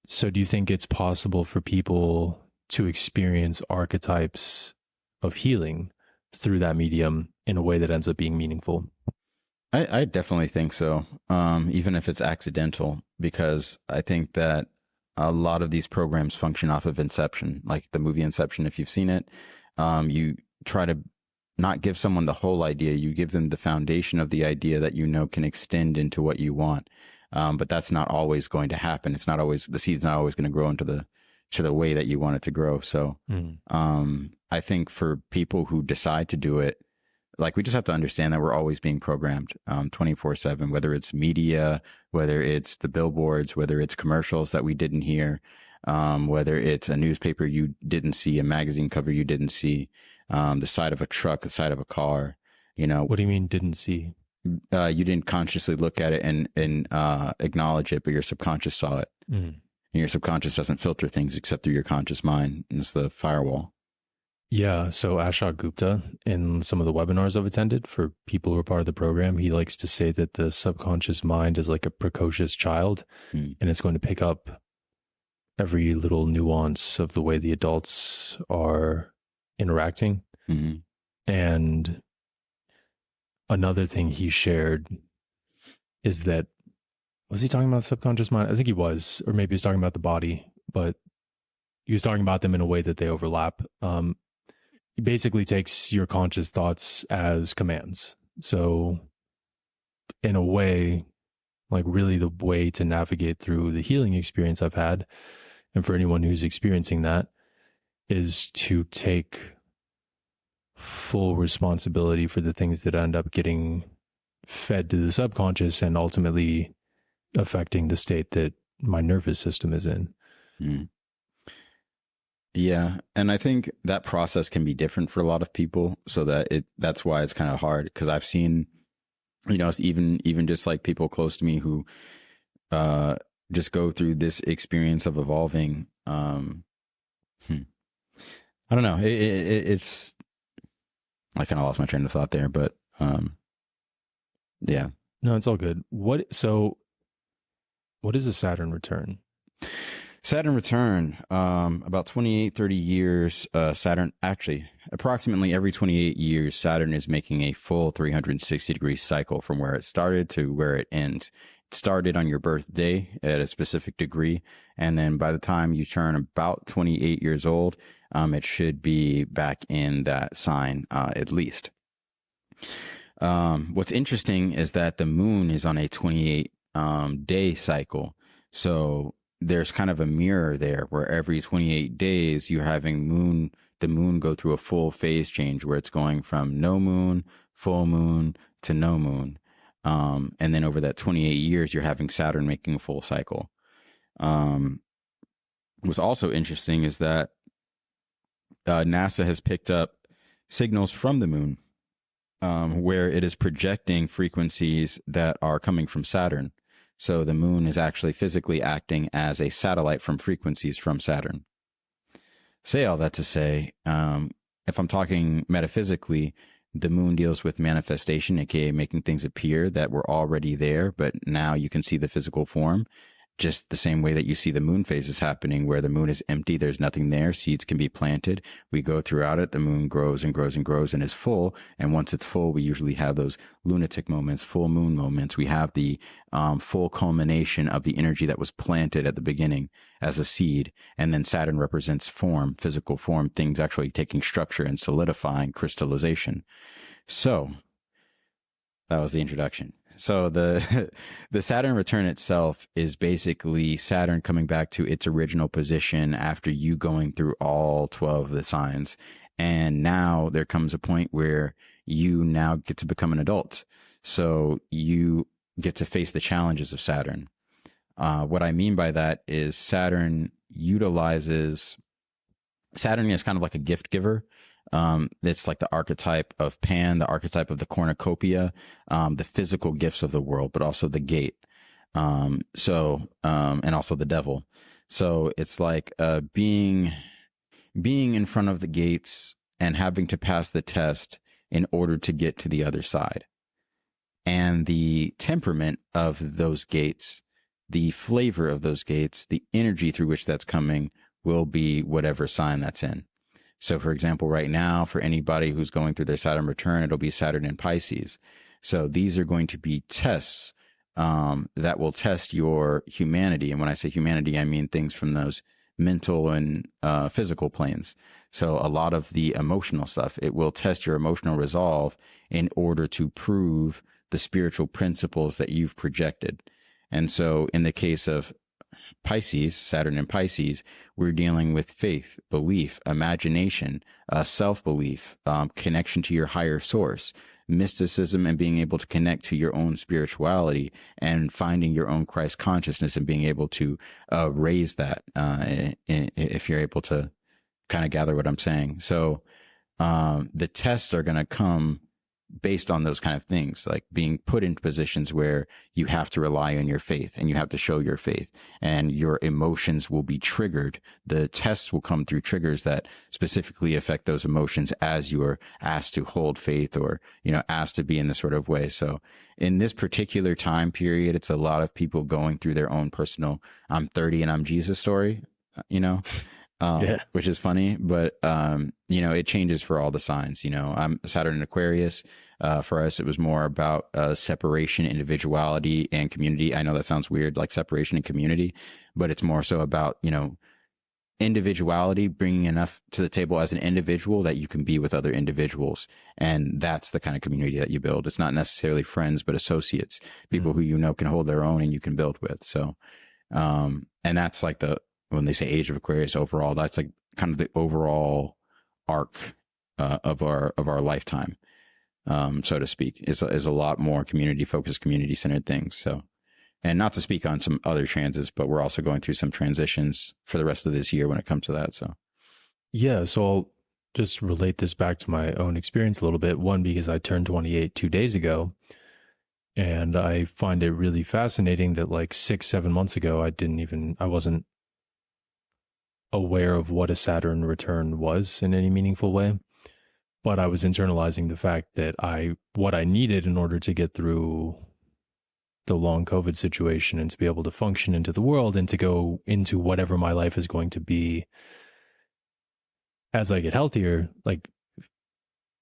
So do you think it's possible for people to experience archetypes of healing through that medium in a way that ends up being meaningful? I definitely think so, even if it's accidental, because I think that a lot of these programs function off of Inception, like the movie Inception. If you've seen it, you try to not give someone the whole idea. You give them the foundation of the idea that you know can extend into what you want. But that's not always going to happen. It's not always, the seed's not always going to grow into the way that you want it to grow. So I think for people who decide to do it, like, we just have to understand that we're always being programmed 24/7, whether it's media, whether it's the billboards, whether it's commercials that we didn't hear, whether it's a newspaper you didn't see, a magazine cover you didn't see, the side of a truck, the side of a car, you know. What do you mean didn't see? You didn't consciously look at it and acknowledge it, but your subconscious saw it. And your subconscious doesn't filter things except through your conscious mind, and it's the firewall. Yeah. So Ashok Gupta, in some of the webinars I've attended for people who are part of the program, he likes to say that the subconscious mind is like a precocious child, and it's going to pick up every little nuance of the way the adults are interacting. Mm-hmm. And another thing he shared is that, was he talking about the subconscious mind? I think he was, or maybe he was talking about the body, but he was talking about them in a way that they overlap. He basically takes your conscious thoughts as commands. So in a way, like really the way to navigate through the healing experience I've had, and for anyone who's experiencing that, is to take full responsibility for the things that end up getting fed to the subconscious and ultimately affecting the state that my nervous system is in. Mm. Yeah. And I think that process can be different for a lot of people, so that's why it's kind of hard. Cause I've seen, it's even just like people close to me who, just go through this experience of evolving. I don't know. It's, I kind of lost my train of thought there, but, yeah. No, it's all good. What is a Saturn return? Saturn return, about 28, 30 years, Saturn, actually, approximately every 28 years, Saturn is making a full 360-degree cycle from where it started to where it ends. It started on your birthday at a specific degree, and then by the time you turn about 28 years old, it should be back in that sign, at least. What's interesting is that the moon is on a 28 day cycle. So there's kind of a mirror there where every 28 days you're having the moon go through a full phase change where it's going from no moon, full moon to no moon. And then over that 28 years, you're having Saturn making a full cycle. What's also interesting is that NASA has picked up signals from the moon, where it is projecting frequencies that are coming from Saturn. So the moon is actually physically acting as a satellite from frequencies from Saturn. Say all that to say, if I'm talking metaphysically, the moon deals with manifestation, aka making things appear that were already there, but now you can see the physical form. Just the same way that you see the moon phases happening, where the moon is empty, there's nothing there, seeds can be planted. We go throughout it, the moon grows and grows and grows and is full. And once it's full, we usually have those lunatic moments, full moon moments. We have the full culmination of the energy that was planted at the beginning as a seed. And then Saturn represents form, physical form, things actually taking structure and solidifying, crystallization. So that was the introduction. So the Saturn return itself is basically Saturn coming back to its original position after you going through all 12 of the signs. And now there comes a point where you now get to become an adult. So you get to face the challenges of Saturn. What I mean by that is Saturn is kind of like a gift giver. It's like the archetype of Pan, the archetype of the cornucopia, the physical gifts of the world, but also the gate. And also the devil. So it's like, being in front of the gates and having to pass the test in order to get to the other side. And the temperament of those gates, the flavor of those gates, the energy through which that's coming will be whatever sign that's in. So, for example, right now, for anybody who's going through their Saturn return, it'll be Saturn in Pisces. So these are going to be tests that will test your humanity. And when I say humanity, I mean things from those mental and physical planes. So a lot of the emotional stuff, it will test your emotional resolve in order to prove the spiritual principles that you've projected. And so in the case of Pisces, Saturn in Pisces, we're dealing with faith, belief, imagination, self-belief, connection to your higher source, mysticism, and being able to connect to your own spirituality and finding your own Christ consciousness and being able to raise that, if you're able to kind of gather what I'm saying. So the tests are going to come based on those kind of things, like being put into positions where you have to rely on your faith and you have to show your faith, and your emotions will be triggered. The tests will come through triggers that specifically affect those emotions as you're asked to hold faith, or, you know, asked to be in this sort of way. So in this particular time period, it's a lot of people going through their own personal, I'm 30 and I'm Jesus story, you know, which is funny, but, you know, it changes for all the signs. You know, I'm Saturn in Aquarius. For us, it was more about separation, individuality, and community. I know that sounds weird, like separation and community, but it's more so about, you know, individuality, bringing enough to the table as an individual that you can be with other individuals. And that's the kind of community that you build. It's not necessarily friends, but associates, people who, you know, can hold their own and you can build with. So, and that's like when they say age of Aquarius overall, that's like kind of the overall arc of our lifetime, so to speak, is a lot more community focused, community centered things. So, and not to speak on some other transits, but we're also going through some transitions for the rest of this year when it comes to that. So, yeah. So I'll just relate this back to my own experience a little bit. One, because I turned 28 2 days ago, and I find it really fascinating that like 6-7 months ago, I wasn't aware of what a Saturn return was in any meaningful way, but I was internalizing the fact that what I needed in order to get through the long COVID situation and to be able to function into the world and to go into whatever my life is going to be as I get healthier, like,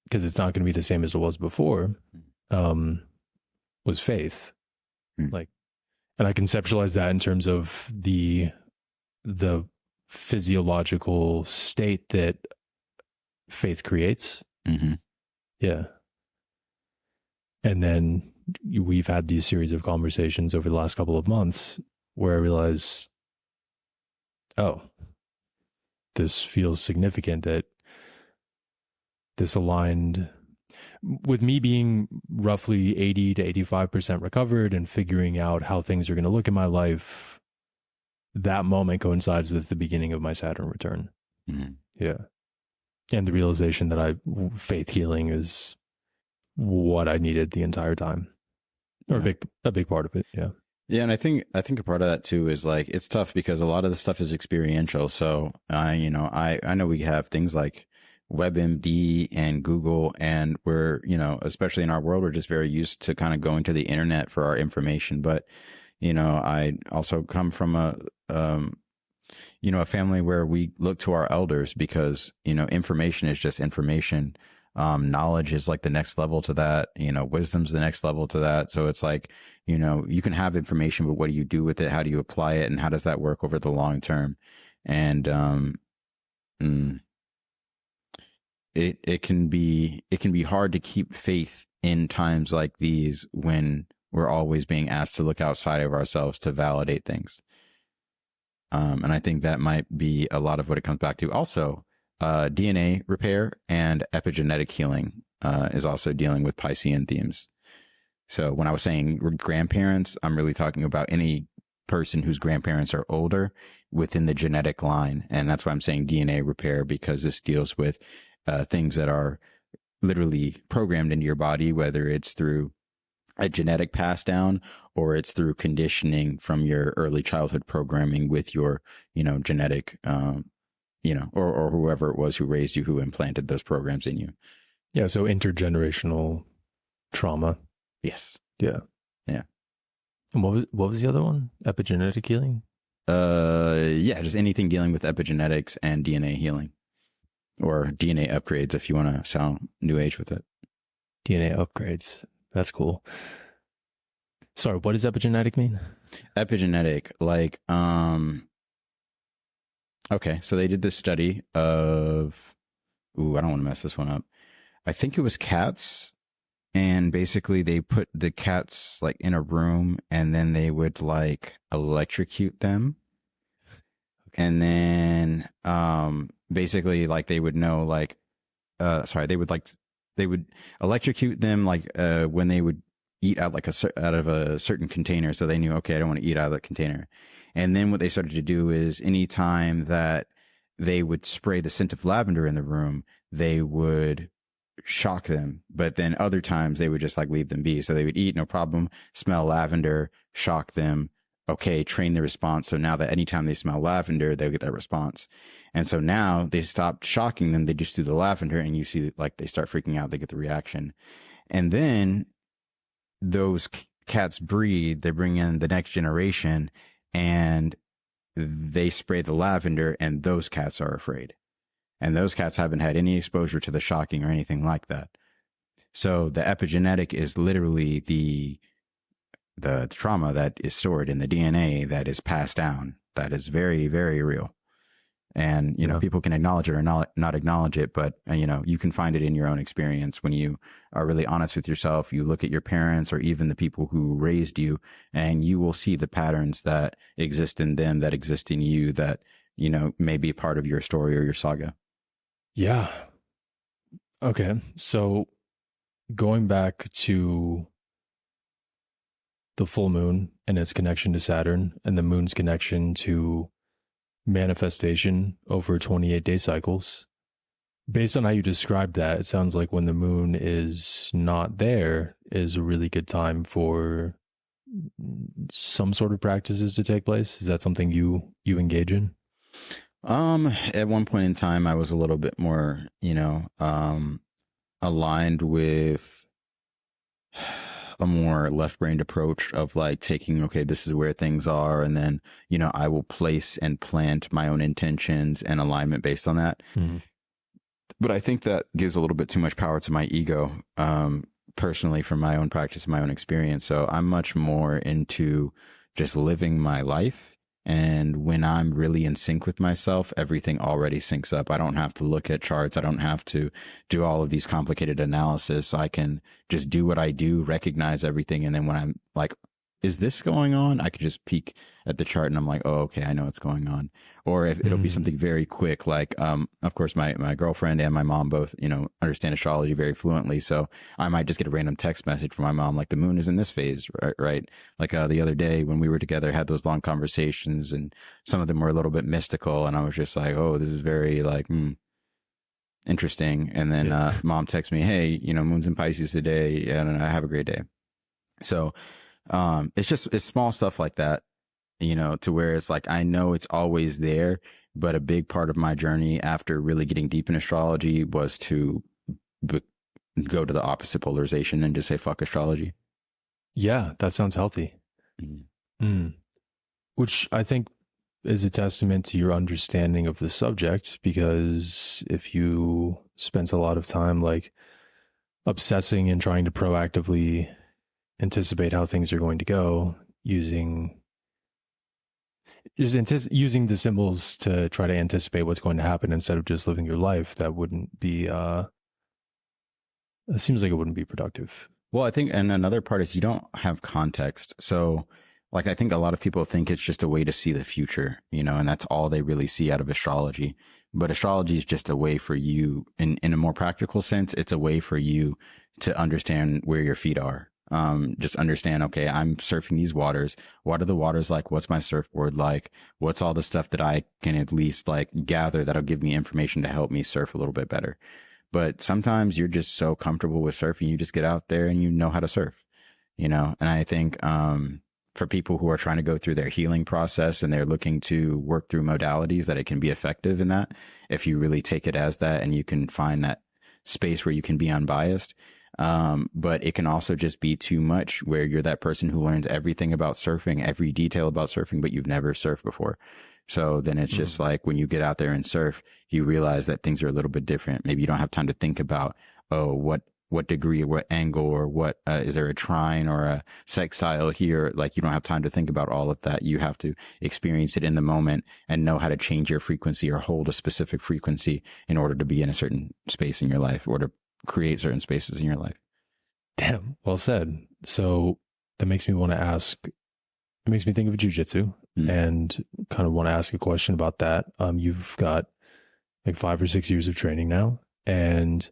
because it's not going to be the same as it was before, was faith. Like, and I conceptualize that in terms of the physiological state that faith creates. Yeah. And then we've had these series of conversations over the last couple of months where I realize, oh, this feels significant, that this aligned with me being roughly 80 to 85% recovered and figuring out how things are going to look in my life. That moment coincides with the beginning of my Saturn return. Yeah. And the realization that faith healing is what I needed the entire time, or a big part of it. Yeah. Yeah. And I think a part of that too is like, it's tough because a lot of the stuff is experiential. So I know we have things like WebMD and Google, and we're, you know, especially in our world, we're just very used to kind of going to the internet for our information. But, you know, I also come from a family where we look to our elders because, you know, information is just information. Knowledge is like the next level to that, you know, wisdom's the next level to that. So it's like, you know, you can have information, but what do you do with it? How do you apply it? And how does that work over the long term? And, it can be hard to keep faith in times like these when we're always being asked to look outside of ourselves to validate things. And I think that might be a lot of what it comes back to. Also, DNA repair and epigenetic healing is also dealing with Piscean themes. So when I was saying grandparents, I'm really talking about any person whose grandparents are older within the genetic line. And that's why I'm saying DNA repair, because this deals with things that are literally programmed into your body, whether it's through a genetic pass down or it's through conditioning from your early childhood programming with your, you know, genetic, or whoever it was who raised you, who implanted those programs in you. Yeah. So intergenerational trauma. Yes. Yeah. Yeah. And what was the other one? Epigenetic healing? Yeah, just anything dealing with epigenetics and DNA healing, or DNA upgrades if you want to sound new age with it. DNA upgrades. That's cool. Sorry, what does epigenetic mean? Epigenetic, like, okay, so they did this study of, I don't want to mess this one up. I think it was cats, and basically they put the cats like in a room and then they would like electrocute them. And then, basically like they would know like, they would electrocute them like, when they would eat out like out of a certain container. So they knew, okay, I don't want to eat out of that container. And then what they started to do is anytime that they would spray the scent of lavender in the room, they would shock them. But then other times they would just like leave them be. So they would eat, no problem, smell lavender, shock them. Okay, train the response. So now that anytime they smell lavender, they'll get that response. And so now they stopped shocking them. They just do the lavender, and you see like they start freaking out. They get the reaction. And then those cats breed, they bring in the next generation, and they spray the lavender, and those cats are afraid. And those cats haven't had any exposure to the shocking or anything like that. So the epigenetic is literally the trauma that is stored in the DNA that is passed down. That is very, very real. And, you know, people can acknowledge it or not acknowledge it, but, you know, you can find it in your own experience when you are really honest with yourself. You look at your parents or even the people who raised you, and you will see the patterns that exist in them, that exist in you, that, you know, may be a part of your story or your saga. Yeah. Okay. So going back to the full moon and its connection to Saturn, and the moon's connection to manifestation over 28-day cycles. Based on how you described that, it sounds like when the moon is not there is a really good time for some sort of practices to take place. Is that something you engage in? At one point in time, I was a little bit more, you know, aligned with a more left-brained approach of like taking, okay, this is where things are. And then, you know, I will place and plant my own intentions and alignment based on that. Mm-hmm. But I think that gives a little bit too much power to my ego, personally, from my own practice and my own experience. So I'm much more into just living my life. And when I'm really in sync with myself, everything already syncs up. I don't have to look at charts. I don't have to do all of these complicated analysis. I can just do what I do, recognize everything. And then when I'm like, is this going on? I could just peek at the chart and I'm like, oh, okay, I know what's going on. Or if it'll be something very quick, like, of course, my girlfriend and my mom both, you know, understand astrology very fluently. So I might just get a random text message from my mom, like the moon is in this phase, right? Like the other day when we were together, had those long conversations, and some of them were a little bit mystical. And I was just like, oh, this is very like, interesting. And then mom texts me, hey, you know, moon's in Pisces today, and I have a great day. So it's small stuff like that, you know, to where it's like, I know it's always there, but a big part of my journey after really getting deep in astrology was to go to the opposite polarization and just say, fuck astrology. Yeah, that sounds healthy. Which I think is a testament to your understanding of the subject, because if you spent a lot of time like obsessing and trying to proactively anticipate how things are going to go using the symbols to try to anticipate what's going to happen instead of just living your life, that wouldn't be it seems like it wouldn't be productive. Well, I think, and another part is you don't have context. So like, I think a lot of people think it's just a way to see the future, you know, and that's all they really see out of astrology. But astrology is just a way for you, in a more practical sense, it's a way for you to understand where your feet are. Just understand, okay, I'm surfing these waters. What are the waters like? What's my surfboard like? What's all the stuff that I can at least like gather that'll give me information to help me surf a little bit better? But sometimes you're just so comfortable with surfing, you just get out there and you know how to surf, you know? And I think, for people who are trying to go through their healing process and they're looking to work through modalities, that it can be effective in that, if you really take it as that and you can find that space where you can be unbiased. But it can also just be too much where you're that person who learns everything about surfing, every detail about surfing, but you've never surfed before. So then it's just like when you get out there and surf, you realize that things are a little bit different. Maybe you don't have time to think about, oh, what degree or what angle or what, is there a trine or a sextile here? Like, you don't have time to think about all of that. You have to experience it in the moment and know how to change your frequency or hold a specific frequency in order to be in a certain space in your life, or to create certain spaces in your life. Damn, well said. So that makes me want to ask, it makes me think of jiu-jitsu and kind of want to ask a question about that. You've got like 5 or 6 years of training now, and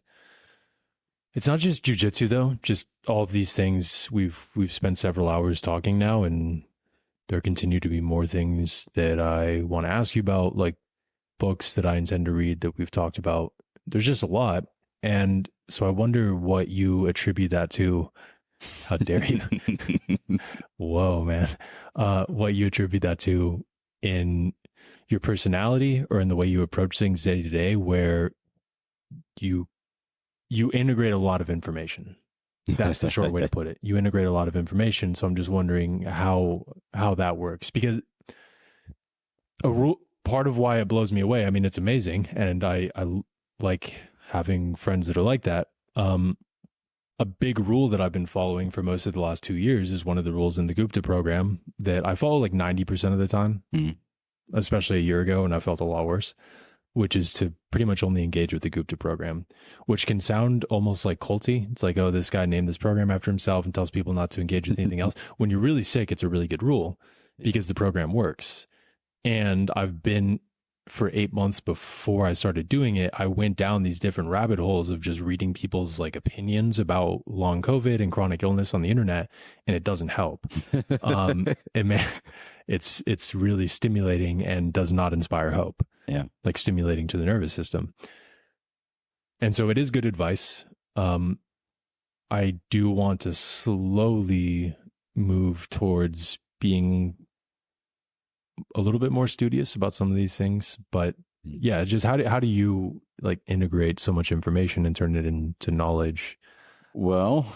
it's not just jiu-jitsu though, just all of these things. We've spent several hours talking now, and there continue to be more things that I want to ask you about, like books that I intend to read that we've talked about. There's just a lot. And So I wonder what you attribute that to. How dare you? Whoa, man. What you attribute that to in your personality or in the way you approach things day to day, where you integrate a lot of information. That's the short way to put it. You integrate a lot of information. So I'm just wondering how that works, because part of why it blows me away, I mean, it's amazing, and I like having friends that are like that. A big rule that I've been following for most of the last 2 years is one of the rules in the Gupta program that I follow like 90% of the time, especially a year ago, and I felt a lot worse, which is to pretty much only engage with the Gupta program, which can sound almost like culty. It's like, oh, this guy named this program after himself and tells people not to engage with anything else. When you're really sick, it's a really good rule because the program works. And I've been, for 8 months before I started doing it, I went down these different rabbit holes of just reading people's like opinions about long COVID and chronic illness on the internet, and it doesn't help. It's really stimulating and does not inspire hope. Yeah, like stimulating to the nervous system. And so it is good advice. I do want to slowly move towards being a little bit more studious about some of these things, but yeah, just how do you like integrate so much information and turn it into knowledge? Well,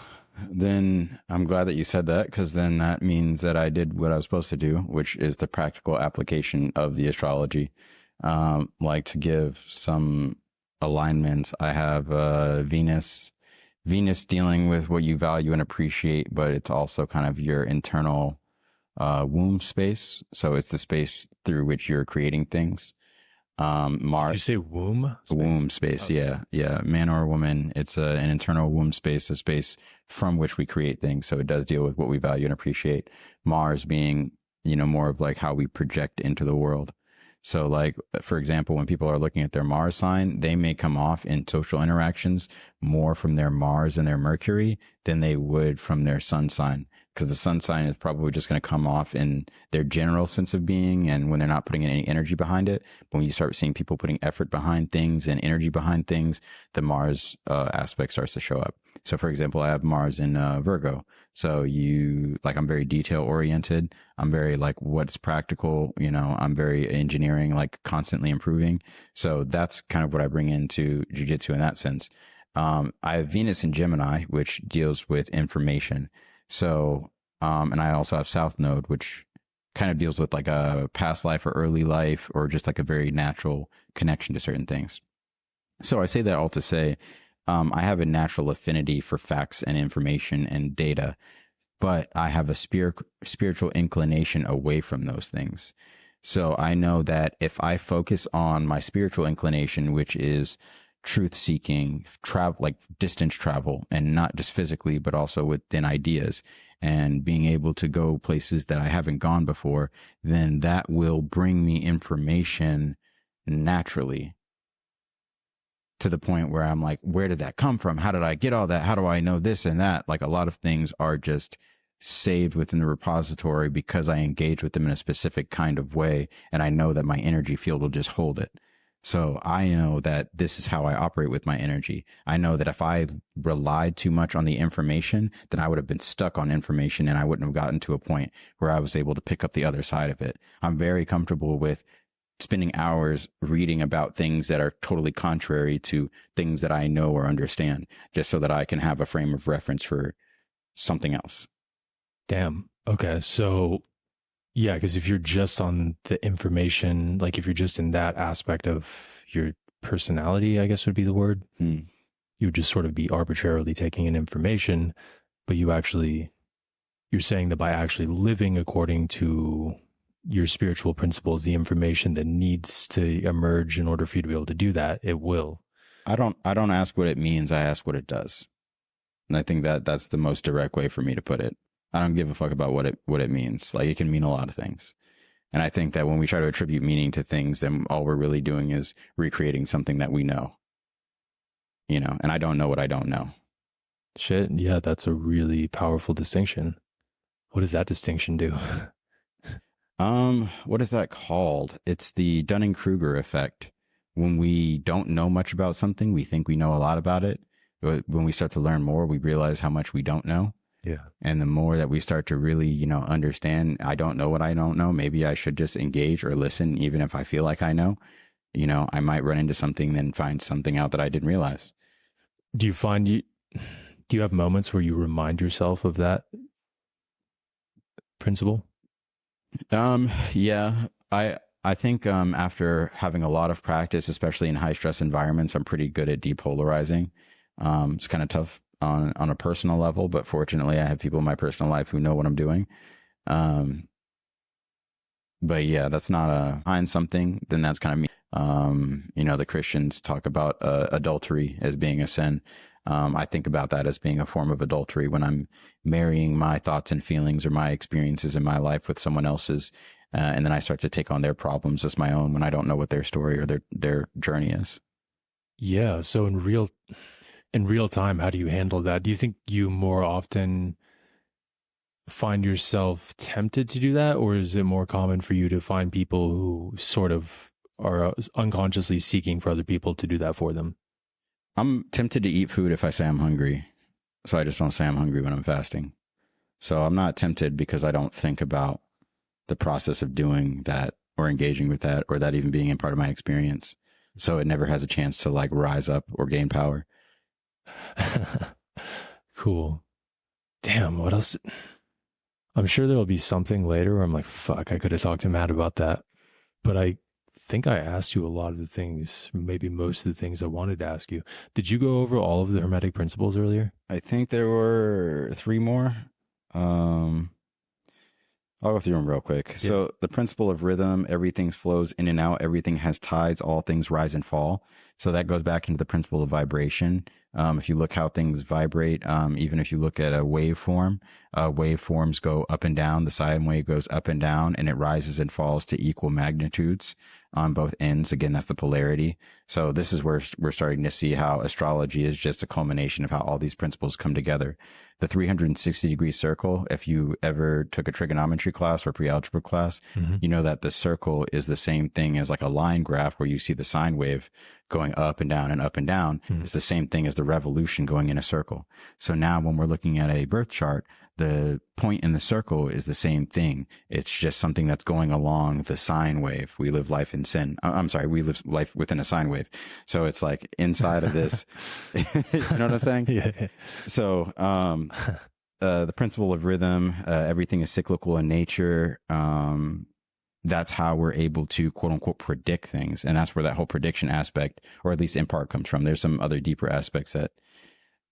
then I'm glad that you said that, because then that means that I did what I was supposed to do, which is the practical application of the astrology. Like, to give some alignments, I have Venus dealing with what you value and appreciate, but it's also kind of your internal womb space. So it's the space through which you're creating things. Mars. You say womb space? Womb space. Okay. Yeah. Man or woman. It's an internal womb space, a space from which we create things. So it does deal with what we value and appreciate. Mars being, more of like how we project into the world. So like, for example, when people are looking at their Mars sign, they may come off in social interactions more from their Mars and their Mercury than they would from their sun sign. Because the sun sign is probably just going to come off in their general sense of being, and when they're not putting any energy behind it. But when you start seeing people putting effort behind things and energy behind things, the Mars aspect starts to show up. So for example, I have Mars in Virgo. So I'm very detail oriented. I'm very like what's practical, I'm very engineering, like constantly improving. So that's kind of what I bring into jiu-jitsu in that sense. I have Venus in Gemini, which deals with information. So, and I also have South Node, which kind of deals with like a past life or early life, or just like a very natural connection to certain things. So I say that all to say, I have a natural affinity for facts and information and data, but I have a spiritual inclination away from those things. So I know that if I focus on my spiritual inclination, which is truth seeking, travel, like distance travel, and not just physically, but also within ideas, and being able to go places that I haven't gone before, then that will bring me information naturally, to the point where I'm like, where did that come from? How did I get all that? How do I know this and that? Like, a lot of things are just saved within the repository because I engage with them in a specific kind of way. And I know that my energy field will just hold it. So I know that this is how I operate with my energy. I know that if I relied too much on the information, then I would have been stuck on information, and I wouldn't have gotten to a point where I was able to pick up the other side of it. I'm very comfortable with spending hours reading about things that are totally contrary to things that I know or understand, just so that I can have a frame of reference for something else. Damn. Okay. So yeah, because if you're just on the information, like if you're just in that aspect of your personality, I guess would be the word, you would just sort of be arbitrarily taking in information, but you're saying that by actually living according to your spiritual principles, the information that needs to emerge in order for you to be able to do that, it will. I don't ask what it means. I ask what it does. And I think that that's the most direct way for me to put it. I don't give a fuck about what it means. Like, it can mean a lot of things. And I think that when we try to attribute meaning to things, then all we're really doing is recreating something that we know, and I don't know what I don't know. Shit. Yeah. That's a really powerful distinction. What does that distinction do? What is that called? It's the Dunning-Kruger effect. When we don't know much about something, we think we know a lot about it. When we start to learn more, we realize how much we don't know. Yeah. And the more that we start to really, you know, understand, I don't know what I don't know. Maybe I should just engage or listen, even if I feel like I know. You know, I might run into something, then find something out that I didn't realize. Do you have moments where you remind yourself of that principle? Yeah, I think after having a lot of practice, especially in high stress environments, I'm pretty good at depolarizing. It's kind of tough on a personal level, but fortunately I have people in my personal life who know what I'm doing. But yeah, that's not behind something, then that's kind of me. You know, the Christians talk about adultery as being a sin. I think about that as being a form of adultery when I'm marrying my thoughts and feelings or my experiences in my life with someone else's. And then I start to take on their problems as my own when I don't know what their story or their journey is. Yeah. So in real time, how do you handle that? Do you think you more often find yourself tempted to do that, or is it more common for you to find people who sort of are unconsciously seeking for other people to do that for them? I'm tempted to eat food if I say I'm hungry. So I just don't say I'm hungry when I'm fasting. So I'm not tempted because I don't think about the process of doing that or engaging with that or that even being a part of my experience. So it never has a chance to like rise up or gain power. Cool. Damn, what else? I'm sure there'll be something later where I'm like, fuck, I could have talked to Matt about that. But I think I asked you a lot of the things, maybe most of the things I wanted to ask you. Did you go over all of the Hermetic principles earlier? I think there were 3 more. I'll go through them real quick. Yeah. So the principle of rhythm, everything flows in and out. Everything has tides. All things rise and fall. So that goes back into the principle of vibration. If you look how things vibrate, even if you look at a waveform, waveforms go up and down. The sine wave goes up and down, and it rises and falls to equal magnitudes on both ends. Again, that's the polarity. So this is where we're starting to see how astrology is just a culmination of how all these principles come together. The 360-degree circle, if you ever took a trigonometry class or pre-algebra class, you know that the circle is the same thing as like a line graph where you see the sine wave going up and down and up and down. It's the same thing as the revolution going in a circle. So now when we're looking at a birth chart, the point in the circle is the same thing. It's just something that's going along the sine wave. We live life in sin. I'm sorry. We live life within a sine wave. So it's like inside of this, you know what I'm saying? Yeah. So, the principle of rhythm, everything is cyclical in nature. That's how we're able to quote unquote predict things. And that's where that whole prediction aspect, or at least in part, comes from. There's some other deeper aspects that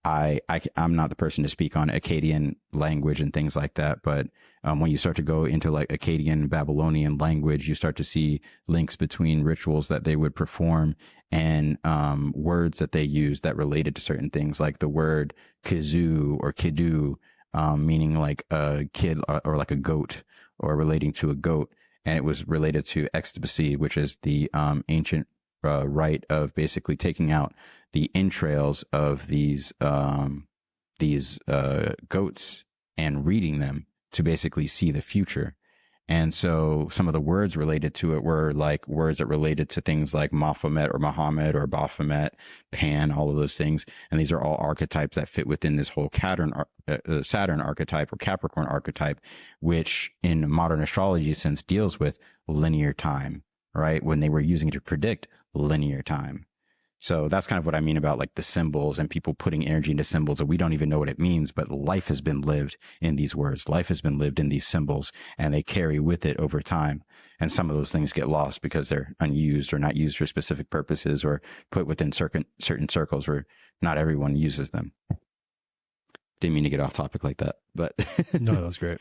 I'm not the person to speak on Akkadian language and things like that. But when you start to go into like Akkadian Babylonian language, you start to see links between rituals that they would perform and words that they use that related to certain things, like the word kizoo or kidu, meaning like a kid or like a goat, or relating to a goat. And it was related to ecstasy, which is the ancient rite of basically taking out the entrails of these goats and reading them to basically see the future. And so some of the words related to it were like words that related to things like Baphomet or Muhammad or Baphomet, Pan, all of those things. And these are all archetypes that fit within this whole Saturn archetype or Capricorn archetype, which in modern astrology sense deals with linear time, right? When they were using it to predict linear time. So that's kind of what I mean about like the symbols and people putting energy into symbols that we don't even know what it means, but life has been lived in these words. Life has been lived in these symbols, and they carry with it over time. And some of those things get lost because they're unused or not used for specific purposes or put within certain circles where not everyone uses them. Didn't mean to get off topic like that, but No, that was great.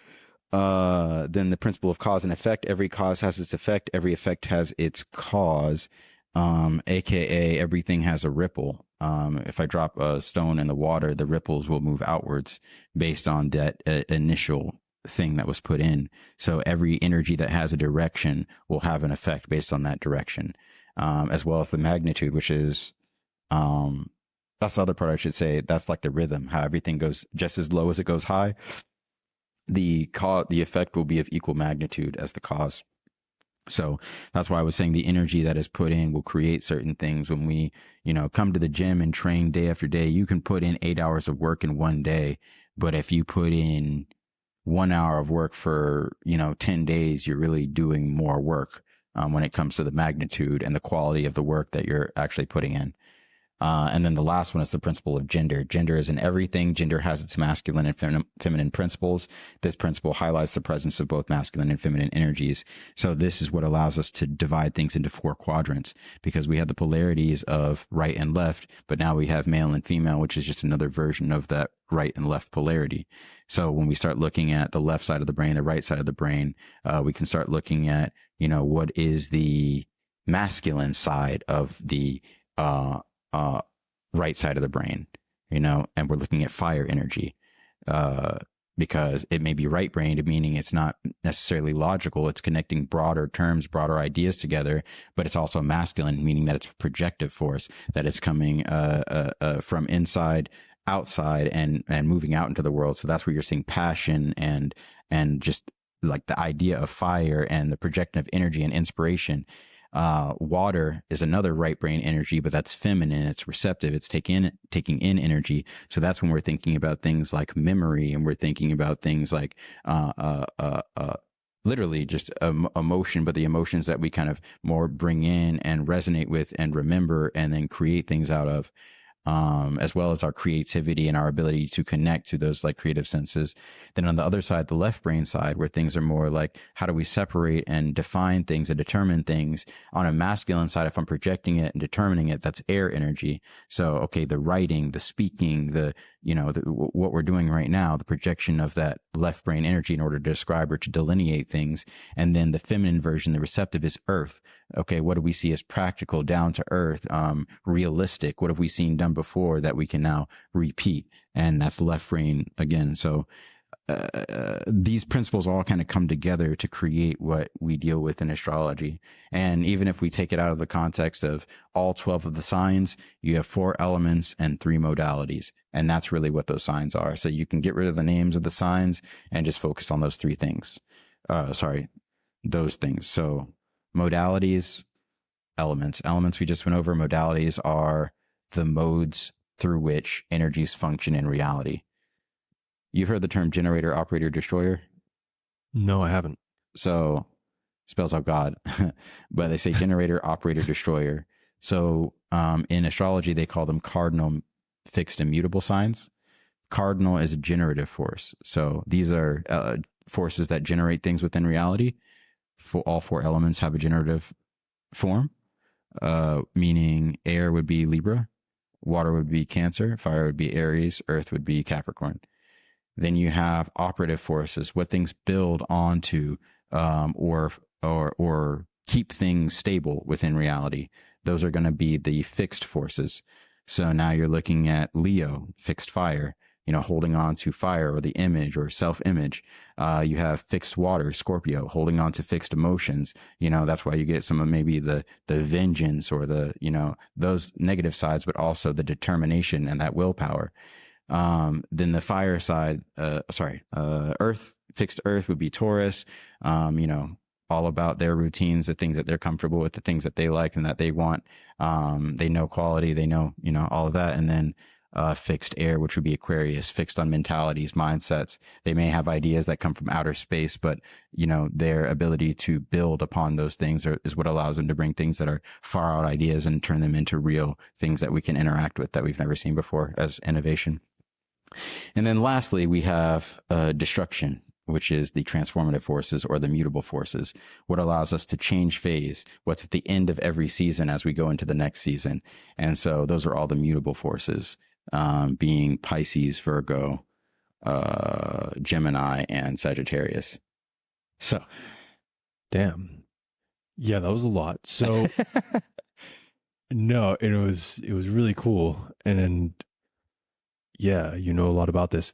Then the principle of cause and effect. Every cause has its effect. Every effect has its cause. AKA everything has a ripple. If I drop a stone in the water, the ripples will move outwards based on that initial thing that was put in. So every energy that has a direction will have an effect based on that direction, as well as the magnitude, which is, that's the other part I should say. That's like the rhythm, how everything goes just as low as it goes high. The effect will be of equal magnitude as the cause. So that's why I was saying the energy that is put in will create certain things. When we, come to the gym and train day after day, you can put in 8 hours of work in one day. But if you put in 1 hour of work for, 10 days, you're really doing more work when it comes to the magnitude and the quality of the work that you're actually putting in. And then the last one is the principle of gender. Gender is in everything. Gender has its masculine and feminine principles. This principle highlights the presence of both masculine and feminine energies. So this is what allows us to divide things into 4 quadrants, because we had the polarities of right and left, but now we have male and female, which is just another version of that right and left polarity. So when we start looking at the left side of the brain, the right side of the brain, we can start looking at, what is the masculine side of the, right side of the brain, and we're looking at fire energy, because it may be right brained, meaning it's not necessarily logical. It's connecting broader terms, broader ideas together, but it's also masculine, meaning that it's a projective force, that it's coming, from inside, outside, and moving out into the world. So that's where you're seeing passion and just like the idea of fire and the projection of energy and inspiration. Water is another right brain energy, but that's feminine. It's receptive. It's taking in energy. So that's when we're thinking about things like memory, and we're thinking about things like, literally just emotion, but the emotions that we kind of more bring in and resonate with and remember and then create things out of. As well as our creativity and our ability to connect to those like creative senses. Then on the other side, the left brain side, where things are more like, how do we separate and define things and determine things? On a masculine side, if I'm projecting it and determining it, that's air energy. So, okay, the writing, the speaking, what we're doing right now, the projection of that left brain energy in order to describe or to delineate things. And then the feminine version, the receptive, is earth. Okay, what do we see as practical, down to earth, realistic? What have we seen done before that we can now repeat? And that's left brain again. So these principles all kind of come together to create what we deal with in astrology. And even if we take it out of the context of all 12 of the signs, you have 4 elements and 3 modalities. And that's really what those signs are. So you can get rid of the names of the signs and just focus on those 3 things. Those things. So modalities, elements. Elements we just went over. Modalities are the modes through which energies function in reality. You've heard the term generator, operator, destroyer? No, I haven't. So spells out God, but they say generator, operator, destroyer. So in astrology, they call them cardinal, fixed, and mutable signs. Cardinal is a generative force. So these are forces that generate things within reality. For all 4 elements have a generative form, meaning air would be Libra, water would be Cancer, fire would be Aries, earth would be Capricorn. Then you have operative forces, what things build onto, or keep things stable within reality. Those are going to be the fixed forces. So now you're looking at Leo, fixed fire, holding on to fire or the image or self-image. You have fixed water, Scorpio, holding on to fixed emotions. That's why you get some of maybe the vengeance or those negative sides, but also the determination and that willpower. Then the fire side, earth, fixed earth would be Taurus, all about their routines, the things that they're comfortable with, the things that they like and that they want. They know quality, they know, all of that. And then, fixed air, which would be Aquarius, fixed on mentalities, mindsets. They may have ideas that come from outer space, but, their ability to build upon those things is what allows them to bring things that are far out ideas and turn them into real things that we can interact with that we've never seen before as innovation. And then lastly, we have destruction, which is the transformative forces or the mutable forces, what allows us to change phase, what's at the end of every season as we go into the next season. And so those are all the mutable forces, being Pisces, Virgo, Gemini, and Sagittarius. So. Damn. Yeah, that was a lot. So no, it was really cool. And then, yeah, you know a lot about this.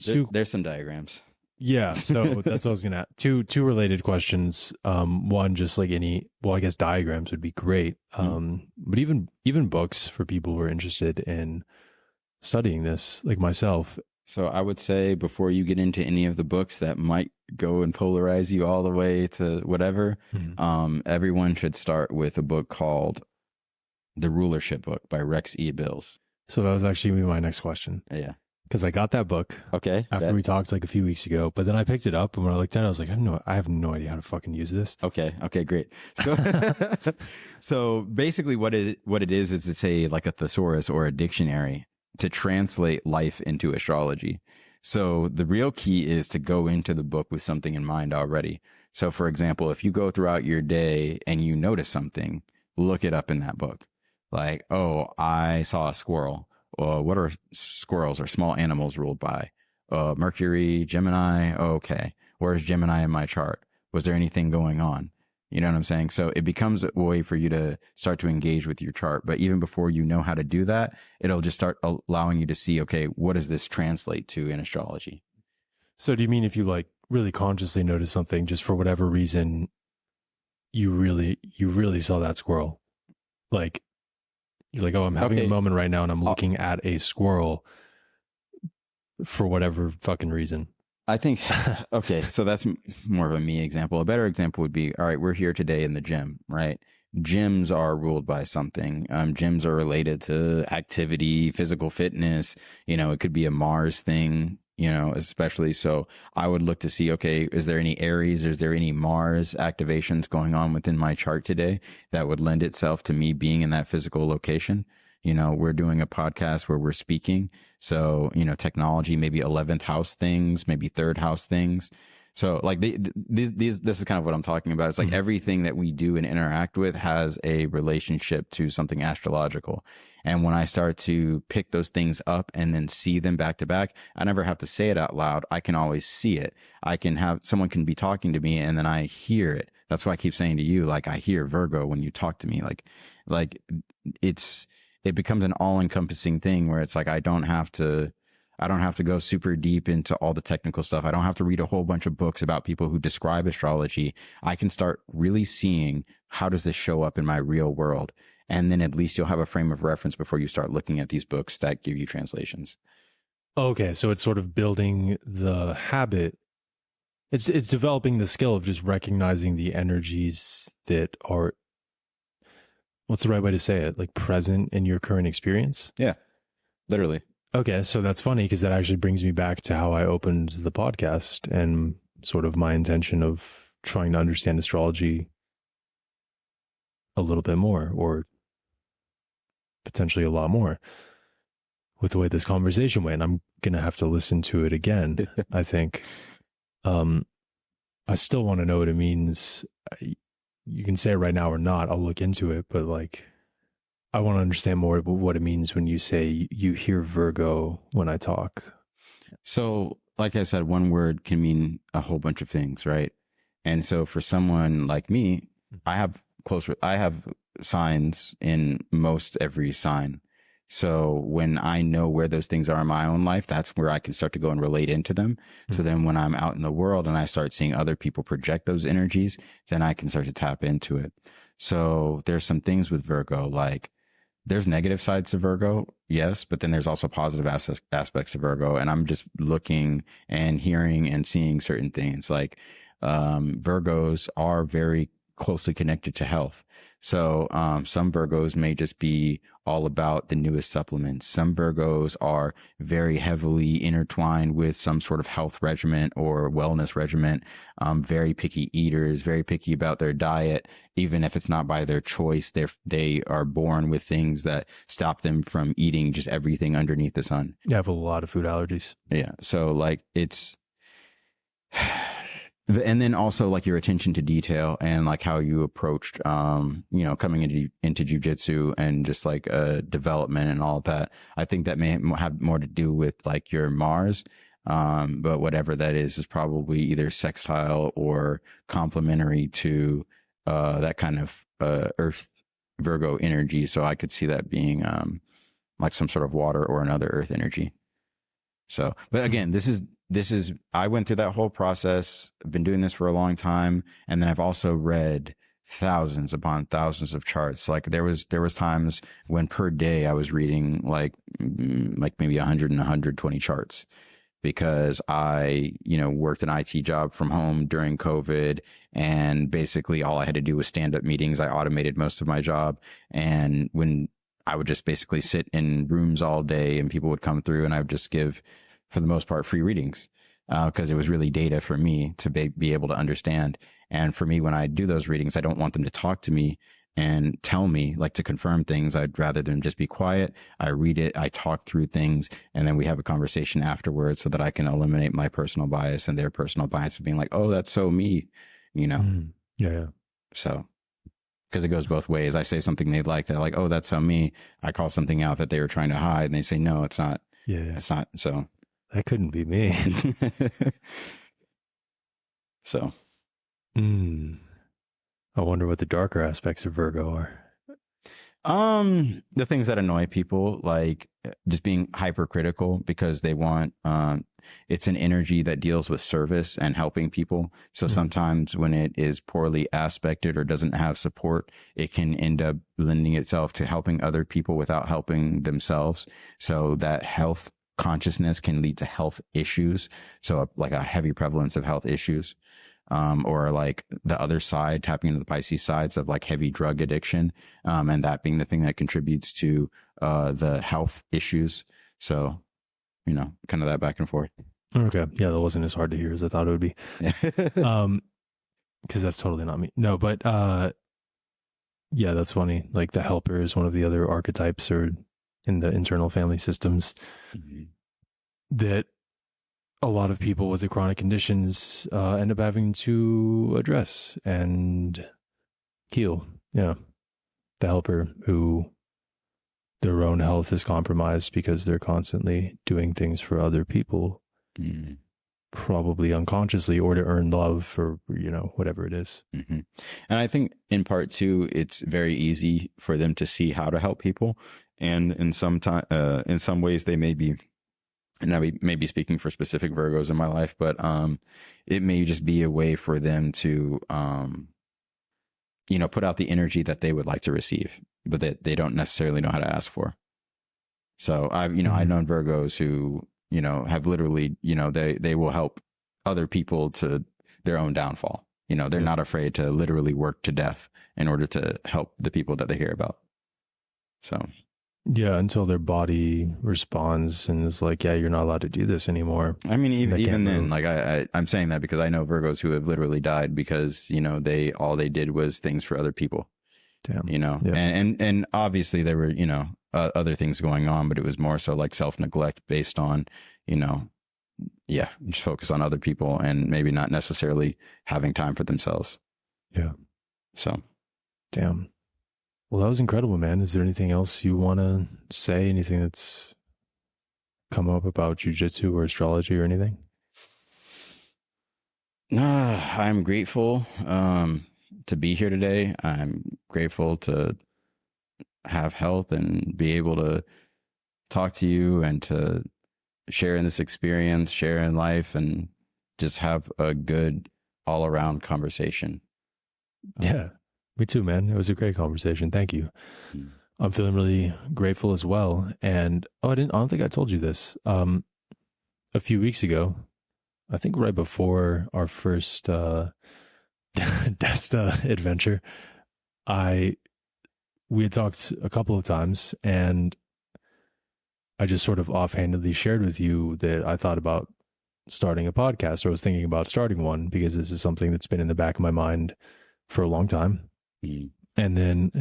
There's some diagrams. Yeah, so that's what I was gonna ask. Two related questions. One, just like I guess diagrams would be great. But even books for people who are interested in studying this, like myself. So I would say before you get into any of the books that might go and polarize you all the way to whatever, everyone should start with a book called The Rulership book by Rex E. Bills. So that was actually gonna be my next question. Yeah. Because I got that book Okay. after we talked like a few weeks ago, but then I picked it up and when I looked at it, I was like, I have no idea how to fucking use this. Okay. Okay. Great. So, so basically, what it is it's like a thesaurus or a dictionary to translate life into astrology. So the real key is to go into the book with something in mind already. So, for example, if you go throughout your day and you notice something, look it up in that book. Like, oh, I saw a squirrel. What are squirrels or small animals ruled by? Mercury, Gemini. Okay. Where's Gemini in my chart? Was there anything going on? You know what I'm saying? So it becomes a way for you to start to engage with your chart. But even before you know how to do that, it'll just start allowing you to see, okay, what does this translate to in astrology? So do you mean if you like really consciously notice something, just for whatever reason, you really saw that squirrel? Like, you're like, oh, I'm having a moment right now and I'm looking at a squirrel for whatever fucking reason. I think, okay, so that's more of a me example. A better example would be, all right, we're here today in the gym, right? Gyms are ruled by something. Gyms are related to activity, physical fitness. You know, it could be a Mars thing, you know, especially. So I would look to see, okay, is there any Aries? Is there any Mars activations going on within my chart today that would lend itself to me being in that physical location? You know, we're doing a podcast where we're speaking. So, you know, technology, maybe 11th house things, maybe third house things. So like this is kind of what I'm talking about. It's like everything that we do and interact with has a relationship to something astrological. And when I start to pick those things up and then see them back to back, I never have to say it out loud. I can always see it. I can have someone can be talking to me and then I hear it. That's why I keep saying to you, like, I hear Virgo when you talk to me. Like it becomes an all encompassing thing where it's like, I don't have to go super deep into all the technical stuff. I don't have to read a whole bunch of books about people who describe astrology. I can start really seeing how does this show up in my real world? And then at least you'll have a frame of reference before you start looking at these books that give you translations. Okay. So it's sort of building the habit. It's developing the skill of just recognizing the energies that are, what's the right way to say it? Like present in your current experience? Yeah, literally. Okay, so that's funny because that actually brings me back to how I opened the podcast and sort of my intention of trying to understand astrology a little bit more, or potentially a lot more, with the way this conversation went. I'm going to have to listen to it again, I think. I still want to know what it means. You can say it right now or not. I'll look into it, but like, I want to understand more about what it means when you say you hear Virgo when I talk. So, like I said, one word can mean a whole bunch of things, right? And so for someone like me, I have signs in most every sign. So when I know where those things are in my own life, that's where I can start to go and relate into them. So then when I'm out in the world and I start seeing other people project those energies, then I can start to tap into it. So there's some things with Virgo, like there's negative sides to Virgo, yes, but then there's also positive aspects of Virgo. And I'm just looking and hearing and seeing certain things. Like Virgos are very closely connected to health. So some Virgos may just be all about the newest supplements. Some Virgos are very heavily intertwined with some sort of health regimen or wellness regimen. Very picky eaters, very picky about their diet. Even if it's not by their choice, they are born with things that stop them from eating just everything underneath the sun. You have a lot of food allergies. Yeah. So like it's... And then also like your attention to detail and like how you approached, coming into jujitsu and just like development and all of that. I think that may have more to do with like your Mars. But whatever that is probably either sextile or complementary to that kind of Earth Virgo energy. So I could see that being like some sort of water or another Earth energy. So, but again, this is, I went through that whole process. I've been doing this for a long time. And then I've also read thousands upon thousands of charts. Like there was times when per day I was reading like maybe 100 and 120 charts. because I, worked an IT job from home during COVID, and basically all I had to do was stand up meetings. I automated most of my job. And when I would just basically sit in rooms all day and people would come through, and I would just give, for the most part, free readings, because it was really data for me to be able to understand. And for me, when I do those readings, I don't want them to talk to me and tell me, like, to confirm things. I'd rather them just be quiet. I read it, I talk through things, and then we have a conversation afterwards so that I can eliminate my personal bias and their personal bias of being like, oh, that's so me, Yeah. So, because it goes both ways. I say something they like, they're like, oh, that's so me. I call something out that they were trying to hide, and they say, no, it's not. Yeah. It's not. So That couldn't be me. So. I wonder what the darker aspects of Virgo are. The things that annoy people, like just being hypercritical because they want, it's an energy that deals with service and helping people. So sometimes when it is poorly aspected or doesn't have support, it can end up lending itself to helping other people without helping themselves. So that health consciousness can lead to health issues. So like a heavy prevalence of health issues. Or like the other side, tapping into the Pisces sides of like heavy drug addiction, and that being the thing that contributes to the health issues. So, kind of that back and forth. Okay. Yeah, that wasn't as hard to hear as I thought it would be. Because that's totally not me. No, but yeah, that's funny. Like the helper is one of the other archetypes or in the internal family systems that a lot of people with the chronic conditions end up having to address and heal. Yeah. The helper who their own health is compromised because they're constantly doing things for other people, probably unconsciously, or to earn love or, whatever it is. And I think in part too, it's very easy for them to see how to help people. And in some ways they may be, and I may be speaking for specific Virgos in my life, but it may just be a way for them to, put out the energy that they would like to receive, but that they don't necessarily know how to ask for. So I've known Virgos who, have literally, they will help other people to their own downfall. They're not afraid to literally work to death in order to help the people that they care about. So. Yeah, until their body responds and is like, yeah, you're not allowed to do this anymore. I mean, even then, like I'm saying that because I know Virgos who have literally died because, all they did was things for other people. Damn. Yeah. And obviously there were, other things going on, but it was more so like self-neglect based on, just focus on other people and maybe not necessarily having time for themselves. Yeah. So. Damn. Well, that was incredible, man. Is there anything else you want to say? Anything that's come up about jujitsu or astrology or anything? I'm grateful to be here today. I'm grateful to have health and be able to talk to you and to share in this experience, share in life, and just have a good all-around conversation. Yeah. Me too, man. It was a great conversation. Thank you. I'm feeling really grateful as well. And I don't think I told you this. A few weeks ago, I think right before our first Desta adventure, we had talked a couple of times, and I just sort of offhandedly shared with you that I thought about starting a podcast, or I was thinking about starting one, because this is something that's been in the back of my mind for a long time. And then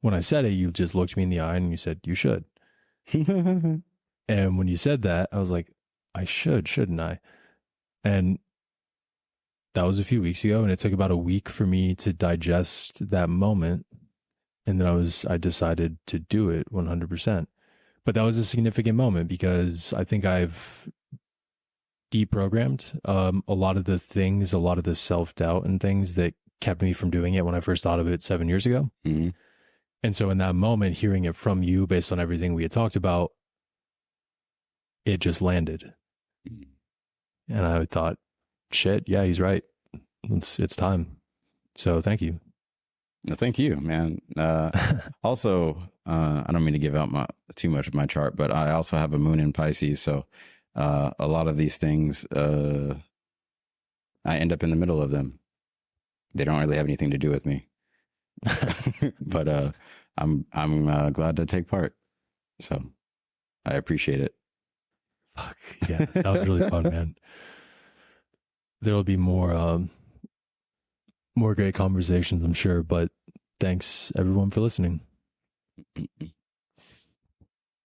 when I said it, you just looked me in the eye and you said, you should. And when you said that, I was like, I shouldn't I? And that was a few weeks ago, and it took about a week for me to digest that moment. And then I decided to do it 100%. But that was a significant moment because I think I've deprogrammed a lot of the self-doubt and things that kept me from doing it when I first thought of it 7 years ago. And so in that moment, hearing it from you based on everything we had talked about, it just landed. And I thought, shit, yeah, he's right. It's time. So thank you. No, thank you, man. Also, I don't mean to give out too much of my chart, but I also have a moon in Pisces. So a lot of these things, I end up in the middle of them. They don't really have anything to do with me, but I'm glad to take part. So I appreciate it. Fuck yeah, that was really fun, man. There'll be more great conversations, I'm sure. But thanks everyone for listening.